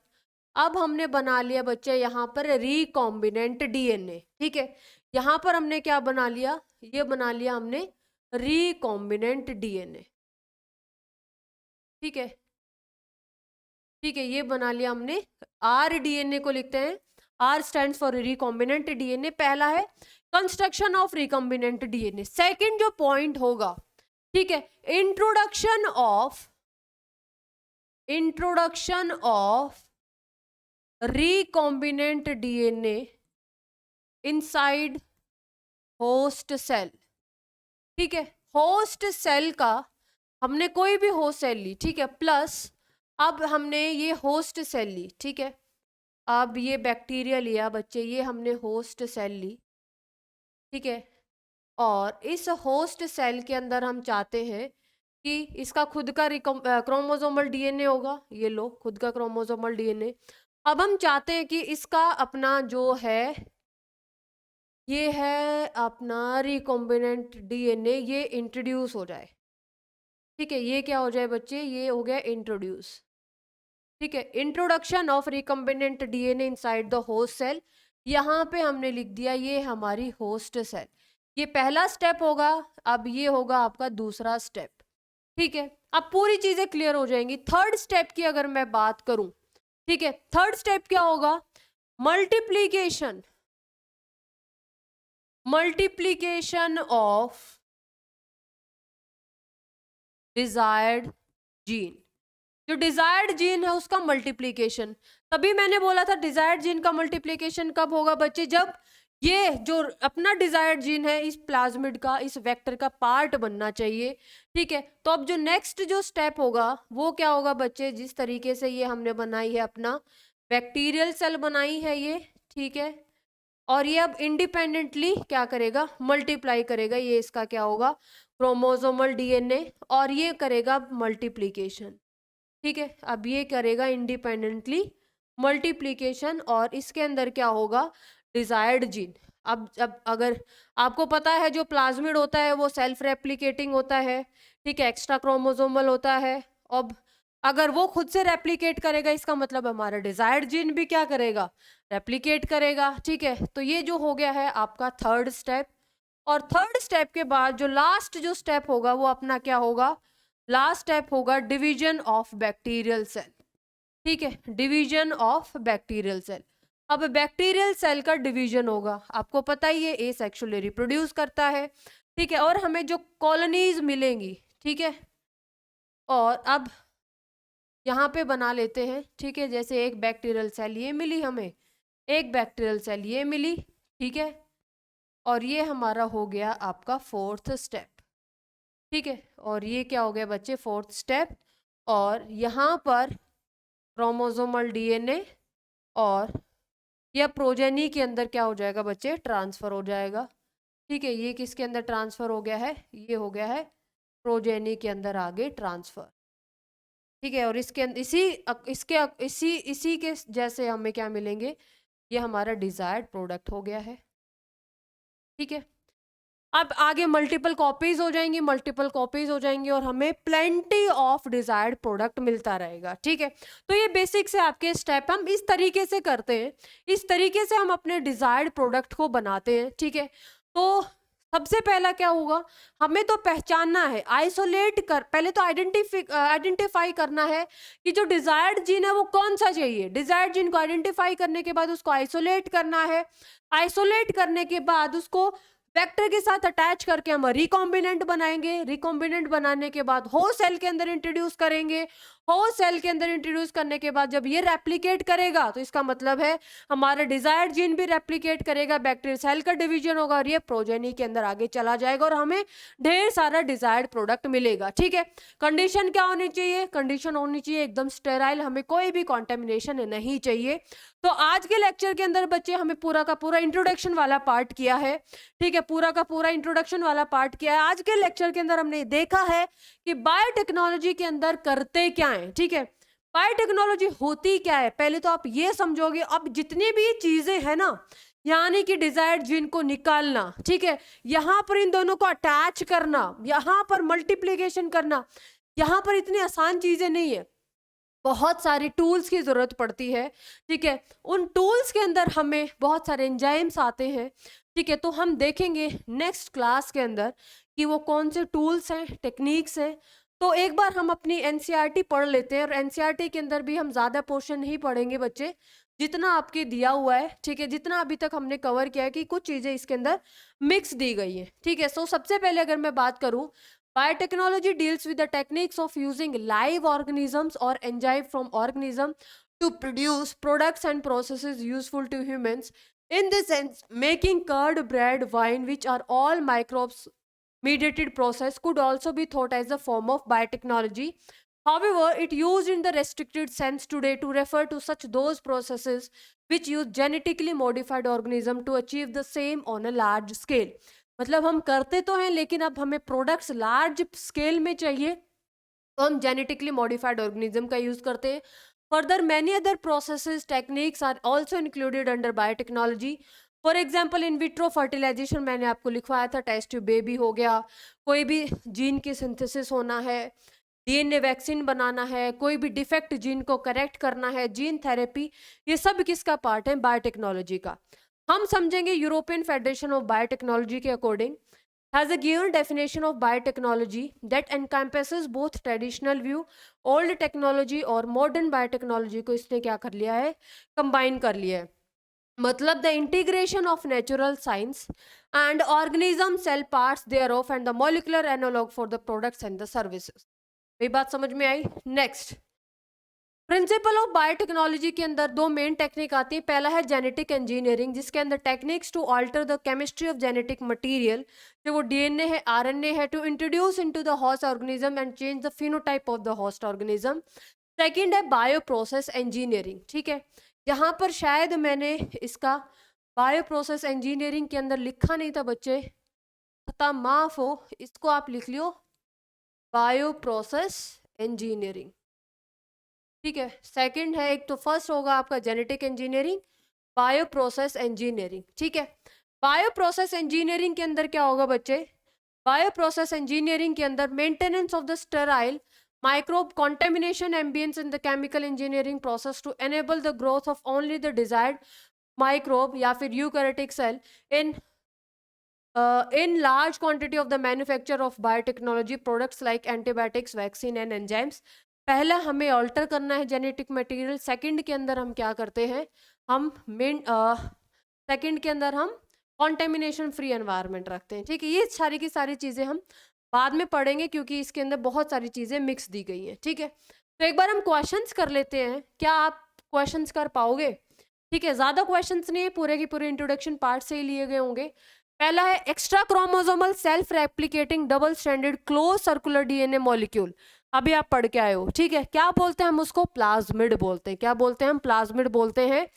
अब हमने बना लिया बच्चे यहाँ पर रिकॉम्बिनेंट डीएनए, ठीक है। यहाँ पर हमने क्या बना लिया, ये बना लिया हमने रिकॉम्बिनेंट डीएनए, ठीक है, ठीक है, ये बना लिया हमने। आर डीएनए को लिखते हैं, R stands for recombinant DNA, पहला है construction of recombinant DNA. Second जो पॉइंट होगा, ठीक है, introduction of recombinant DNA inside host cell, ठीक है। होस्ट सेल का हमने कोई भी होस्ट सेल ली, ठीक है, प्लस अब हमने ये होस्ट सेल ली, ठीक है, अब ये बैक्टीरिया लिया बच्चे, ये हमने होस्ट सेल ली, ठीक है। और इस होस्ट सेल के अंदर हम चाहते हैं कि इसका खुद का क्रोमोसोमल डीएनए होगा, ये लो खुद का क्रोमोसोमल डीएनए। अब हम चाहते हैं कि इसका अपना जो है, ये है अपना रिकॉम्बिनेंट डीएनए, ये इंट्रोड्यूस हो जाए, ठीक है, ये क्या हो जाए बच्चे, ये हो गया इंट्रोड्यूस, ठीक है। Introduction of recombinant DNA inside the host cell, यहाँ पे हमने लिख दिया ये हमारी होस्ट सेल, ये पहला स्टेप होगा। अब ये होगा आपका दूसरा स्टेप, ठीक है। अब पूरी चीजें क्लियर हो जाएंगी। थर्ड स्टेप की अगर मैं बात करूं, ठीक है, थर्ड स्टेप क्या होगा, मल्टीप्लीकेशन ऑफ डिजायर्ड जीन, जो डिजायर्ड जीन है उसका मल्टीप्लीकेशन। तभी मैंने बोला था डिजायर्ड जीन का मल्टीप्लीकेशन कब होगा बच्चे, जब ये जो अपना डिजायर्ड जीन है इस प्लाज्मिड का, इस वेक्टर का पार्ट बनना चाहिए, ठीक है। तो अब जो नेक्स्ट जो स्टेप होगा वो क्या होगा बच्चे, जिस तरीके से ये हमने बनाई है अपना बैक्टीरियल सेल बनाई है ये, ठीक है, और ये अब इंडिपेंडेंटली क्या करेगा, मल्टीप्लाई करेगा, ये इसका क्या होगा क्रोमोसोमल डीएनए, और ये करेगा मल्टीप्लीकेशन, ठीक है। अब ये करेगा इंडिपेंडेंटली मल्टीप्लीकेशन, और इसके अंदर क्या होगा डिजायर्ड जीन। अब अगर आपको पता है जो प्लाज्मिड होता है वो सेल्फ रेप्लिकेटिंग होता है, ठीक है, एक्स्ट्रा क्रोमोसोमल होता है। अब अगर वो खुद से रेप्लिकेट करेगा इसका मतलब हमारा डिजायर्ड जीन भी क्या करेगा, रेप्लिकेट करेगा, ठीक है। तो ये जो हो गया है आपका थर्ड स्टेप। और थर्ड स्टेप के बाद जो लास्ट जो स्टेप होगा वो अपना क्या होगा, लास्ट स्टेप होगा डिवीजन ऑफ बैक्टीरियल सेल, ठीक है, डिवीजन ऑफ बैक्टीरियल सेल। अब बैक्टीरियल सेल का डिवीजन होगा, आपको पता ही है एसेक्सुअली रिप्रोड्यूस करता है, ठीक है, और हमें जो कॉलोनीज मिलेंगी, ठीक है, और अब यहाँ पे बना लेते हैं, ठीक है, जैसे एक बैक्टीरियल सेल ये मिली हमें, एक बैक्टीरियल सेल ये मिली, ठीक है, और ये हमारा हो गया आपका फोर्थ स्टेप, ठीक है। और ये क्या हो गया बच्चे, फोर्थ स्टेप। और यहाँ पर क्रोमोसोमल डीएनए और यह प्रोजेनी के अंदर क्या हो जाएगा बच्चे, ट्रांसफर हो जाएगा, ठीक है। ये किसके अंदर ट्रांसफर हो गया है, ये हो गया है प्रोजेनी के अंदर आगे ट्रांसफर, ठीक है। और इसके इसी के जैसे हमें क्या मिलेंगे, ये हमारा डिजायर्ड प्रोडक्ट हो गया है, ठीक है। अब आगे मल्टीपल कॉपीज हो जाएंगी, मल्टीपल कॉपीज हो जाएंगी और हमें प्लेंटी ऑफ डिजायर्ड प्रोडक्ट मिलता रहेगा, ठीक है। तो ये बेसिक से आपके स्टेप हम इस तरीके से करते हैं, इस तरीके से हम अपने डिजायर्ड प्रोडक्ट को बनाते हैं, ठीक है। तो सबसे पहला क्या होगा, हमें तो पहचानना है, आइसोलेट कर, पहले तो आइडेंटिफाई करना है कि जो डिजायर्ड जीन है वो कौन सा चाहिए। डिजायर्ड जीन को आइडेंटिफाई करने के बाद उसको आइसोलेट करना है, आइसोलेट करने के बाद उसको वेक्टर के साथ अटैच करके हम रिकॉम्बिनेंट बनाएंगे, रिकॉम्बिनेंट बनाने के बाद होस्ट सेल के अंदर इंट्रोड्यूस करेंगे, होस्ट सेल के अंदर इंट्रोड्यूस करने के बाद जब ये रेप्लिकेट करेगा तो इसका मतलब है हमारा डिजायर्ड जीन भी रेप्लिकेट करेगा, बैक्टीरियल सेल का डिवीजन होगा और ये प्रोजेनी के अंदर आगे चला जाएगा और हमें ढेर सारा डिजायर्ड प्रोडक्ट मिलेगा, ठीक है। कंडीशन क्या होनी चाहिए, कंडीशन होनी चाहिए एकदम स्टेराइल, हमें कोई भी कॉन्टेमिनेशन नहीं चाहिए। तो आज के लेक्चर के अंदर बच्चे हमें पूरा का पूरा इंट्रोडक्शन वाला पार्ट किया है, ठीक है, पूरा का पूरा इंट्रोडक्शन वाला पार्ट किया है। आज के लेक्चर के अंदर हमने देखा है कि बायोटेक्नोलॉजी के अंदर करते क्या है, ठीक है, बायोटेक्नोलॉजी होती क्या है। पहले तो आप ये समझोगे, अब जितनी भी चीजें हैं ना, यानी कि डिजायर्ड जीन को निकालना, ठीक है, यहाँ पर इन दोनों को अटैच करना, यहाँ पर मल्टीप्लीकेशन करना, यहाँ पर इतनी आसान चीजें नहीं है, बहुत सारी टूल्स की जरूरत पड़ती है, ठीक है। उन टूल्स के अंदर हमें बहुत सारे एंजाइम्स आते हैं, ठीक है। तो हम देखेंगे नेक्स्ट क्लास के अंदर कि वो कौन से टूल्स हैं, टेक्निक्स हैं। तो एक बार हम अपनी एनसीईआरटी पढ़ लेते हैं, और एनसीईआरटी के अंदर भी हम ज्यादा पोर्शन नहीं पढ़ेंगे बच्चे, जितना आपके दिया हुआ है, ठीक है, जितना अभी तक हमने कवर किया है कि कुछ चीजें इसके अंदर मिक्स दी गई है, ठीक है। सो सबसे पहले अगर मैं बात करूं, biotechnology deals with the techniques of using live organisms or enzyme from organism to produce products and processes useful to humans. In this sense, making curd, bread, wine, which are all microbes mediated process, could also be thought as a form of biotechnology. However, it used in the restricted sense today to refer to such those processes which use genetically modified organism to achieve the same on a large scale. मतलब हम करते तो हैं, लेकिन अब हमें products large scale में चाहिए, तो हम जेनेटिकली मॉडिफाइड ऑर्गेनिज्म का यूज करते हैं। Further many other processes techniques are also included under biotechnology. For example in vitro fertilization मैंने आपको लिखवाया था, टेस्ट ट्यूब बेबी हो गया, कोई भी जीन की सिंथेसिस होना है, डीएनए वैक्सीन बनाना है, कोई भी डिफेक्ट जीन को करेक्ट करना है, जीन थेरेपी, ये सब किसका पार्ट है, बायोटेक्नोलॉजी का। हम समझेंगे यूरोपियन फेडरेशन ऑफ बायोटेक्नोलॉजी के according has a given definition of biotechnology that encompasses both traditional view, old technology और modern biotechnology को इसने क्या कर लिया है, कंबाइन कर लिया है। मतलब the integration of natural science and organism cell parts there of and the molecular analogue for the products and the services. ये बात समझ में आई। नेक्स्ट, प्रिंसिपल ऑफ बायोटेक्नोलॉजी के अंदर दो मेन टेक्निक आती है। पहला है जेनेटिक इंजीनियरिंग, जिसके अंदर techniques to alter the chemistry of genetic material, जो वो डीएनए है, आरएनए है, to introduce into the host organism and change the phenotype of the host organism. Second है बायो प्रोसेस इंजीनियरिंग, ठीक है। यहाँ पर शायद मैंने इसका बायो प्रोसेस इंजीनियरिंग के अंदर लिखा नहीं था बच्चे, पता माफ हो, इसको आप लिख लियो बायो प्रोसेस इंजीनियरिंग, ठीक है। सेकंड है, एक तो फर्स्ट होगा आपका genetic engineering, bio process engineering, ठीक है। बायो प्रोसेस इंजीनियरिंग के अंदर क्या होगा बच्चे, बायो प्रोसेस इंजीनियरिंग के अंदर maintenance of the sterile microbe contamination ambience in the chemical engineering process to enable the growth of only the desired microbe या फिर eukaryotic cell in large quantity of the manufacture of biotechnology products like antibiotics, vaccine and enzymes। पहला हमें alter करना है genetic material, second के अंदर हम क्या करते हैं, हम सेकंड के अंदर हम कॉन्टेमिनेशन फ्री एनवायरनमेंट रखते हैं, ठीक है। ये सारी की सारी चीज़ें हम बाद में पढ़ेंगे, क्योंकि इसके अंदर बहुत सारी चीज़ें मिक्स दी गई हैं, ठीक है। तो एक बार हम क्वेश्चंस कर लेते हैं, क्या आप क्वेश्चंस कर पाओगे, ठीक है। ज़्यादा क्वेश्चंस नहीं है, पूरे की पूरे इंट्रोडक्शन पार्ट से ही लिए गए होंगे। पहला है extra chromosomal self replicating double stranded close circular DNA molecule, अभी आप पढ़ के आए हो, ठीक है। क्या बोलते हैं हम उसको, प्लाज्मिड बोलते हैं। क्या बोलते हैं हम, प्लाज्मिड बोलते हैं।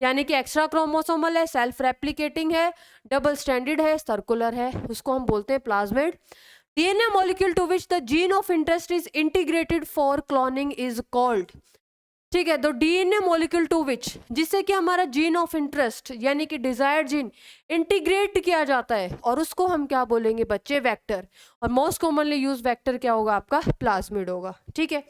यानी कि एक्स्ट्रा क्रोमोसोमल है, सेल्फ रेप्लिकेटिंग है, डबल स्ट्रैंडेड है, सर्कुलर है, उसको हम बोलते हैं plasmid. DNA molecule to which the gene of interest is integrated for cloning is called, ठीक है। तो डीएनए मॉलिक्यूल टू विच, जिससे कि हमारा जीन ऑफ इंटरेस्ट यानी कि डिजायर्ड जीन इंटीग्रेट किया जाता है, और उसको हम क्या बोलेंगे बच्चे, वेक्टर। और मोस्ट कॉमनली यूज वेक्टर क्या होगा आपका, प्लाज्मिड होगा, ठीक है।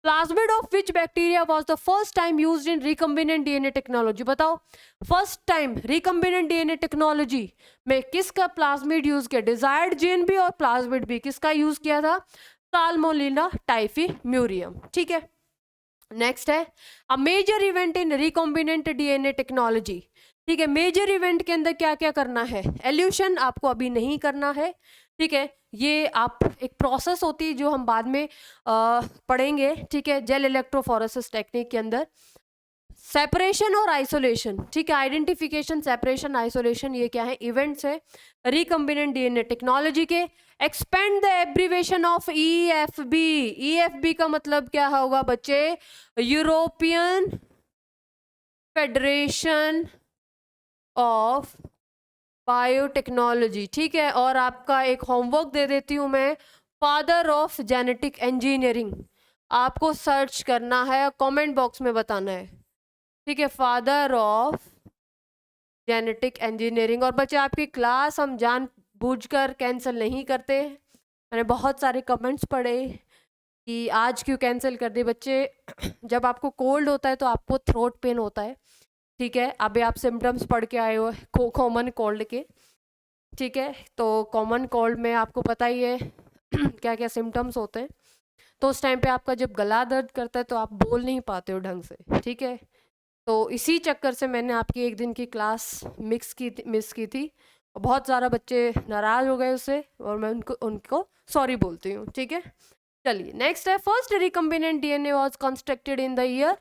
Plasmid of which bacteria was the first time used in recombinant DNA technology, बताओ first time recombinant DNA technology में किसका प्लाज्मिड यूज किया, डिजायर्ड जीन भी और प्लाज्मिड भी, किसका यूज किया था, साल्मोनेला टाइफी म्यूरियम, ठीक है। नेक्स्ट है a major event in recombinant DNA technology, ठीक है। मेजर इवेंट के अंदर क्या क्या करना है, एल्यूशन आपको अभी नहीं करना है, ठीक है। ये आप एक प्रोसेस होती है जो हम बाद में पढ़ेंगे, ठीक है, जेल इलेक्ट्रोफोरेसिस टेक्निक के अंदर। सेपरेशन और आइसोलेशन, ठीक है, आइडेंटिफिकेशन, सेपरेशन, आइसोलेशन, ये क्या है, इवेंट्स है रिकम्बिनेंट डीएनए टेक्नोलॉजी के। Expand the abbreviation of EFB, EFB का मतलब क्या होगा बच्चे, यूरोपियन फेडरेशन ऑफ बायोटेक्नोलॉजी, ठीक है। और आपका एक होमवर्क दे देती हूँ मैं, फादर ऑफ जेनेटिक इंजीनियरिंग, आपको सर्च करना है, कमेंट बॉक्स में बताना है, ठीक है, फादर ऑफ जेनेटिक इंजीनियरिंग। और बच्चे आपकी क्लास हम जानबूझकर कैंसिल नहीं करते। मैंने बहुत सारे कमेंट्स पढ़े कि आज क्यों कैंसिल कर दी बच्चे। जब आपको कोल्ड होता है तो आपको थ्रोट पेन होता है, ठीक है। अभी आप सिम्टम्स पढ़ के आए हो कॉमन कोल्ड के, ठीक है। तो कॉमन कोल्ड में आपको पता ही है क्या क्या सिम्टम्स होते हैं। तो उस टाइम पे आपका जब गला दर्द करता है तो आप बोल नहीं पाते हो ढंग से, ठीक है। तो इसी चक्कर से मैंने आपकी एक दिन की क्लास मिस की थी। और बहुत ज़्यादा बच्चे नाराज़ हो गए उससे, और मैं उनको उनको सॉरी बोलती हूँ, ठीक है। चलिए नेक्स्ट है, first recombinant DNA was constructed in the year.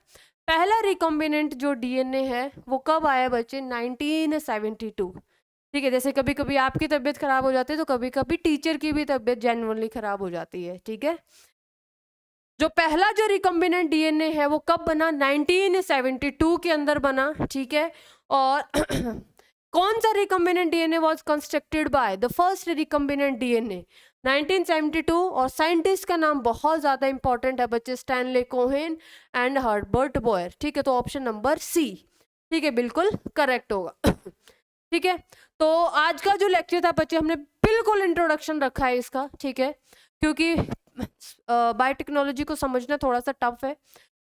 पहला रिकम्बिनेंट जो डीएनए है वो कब आया बच्चे? 1972, ठीक है। जैसे कभी कभी आपकी तबीयत खराब हो जाती है तो कभी कभी टीचर की भी तबीयत जेन्युइनली खराब हो जाती है, ठीक है। जो पहला जो रिकम्बिनेंट डीएनए है वो कब बना? 1972 के अंदर बना, ठीक है। और कौन सा recombinant DNA was constructed by the first recombinant DNA? 1972। और साइंटिस्ट का नाम बहुत ज़्यादा इंपॉर्टेंट है बच्चे, Stanley Cohen and Herbert Boyer, ठीक है। तो ऑप्शन नंबर सी, ठीक है, बिल्कुल करेक्ट होगा। ठीक है। तो आज का जो लेक्चर था बच्चे, हमने बिल्कुल इंट्रोडक्शन रखा है इसका, ठीक है, क्योंकि बायोटेक्नोलॉजी को समझना थोड़ा सा टफ है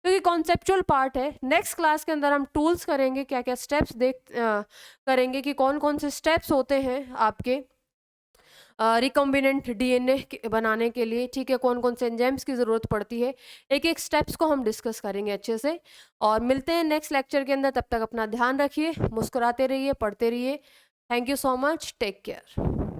क्योंकि कॉन्सेप्चुअल पार्ट है। नेक्स्ट क्लास के अंदर हम टूल्स करेंगे, क्या क्या स्टेप्स करेंगे कि कौन कौन से स्टेप्स होते हैं आपके रिकॉम्बिनेंट डीएनए बनाने के लिए, ठीक है। कौन कौन से एंजाइम्स की ज़रूरत पड़ती है, एक एक स्टेप्स को हम डिस्कस करेंगे अच्छे से। और मिलते हैं नेक्स्ट लेक्चर के अंदर, तब तक अपना ध्यान रखिए, मुस्कुराते रहिए, पढ़ते रहिए। Thank you so much, take care.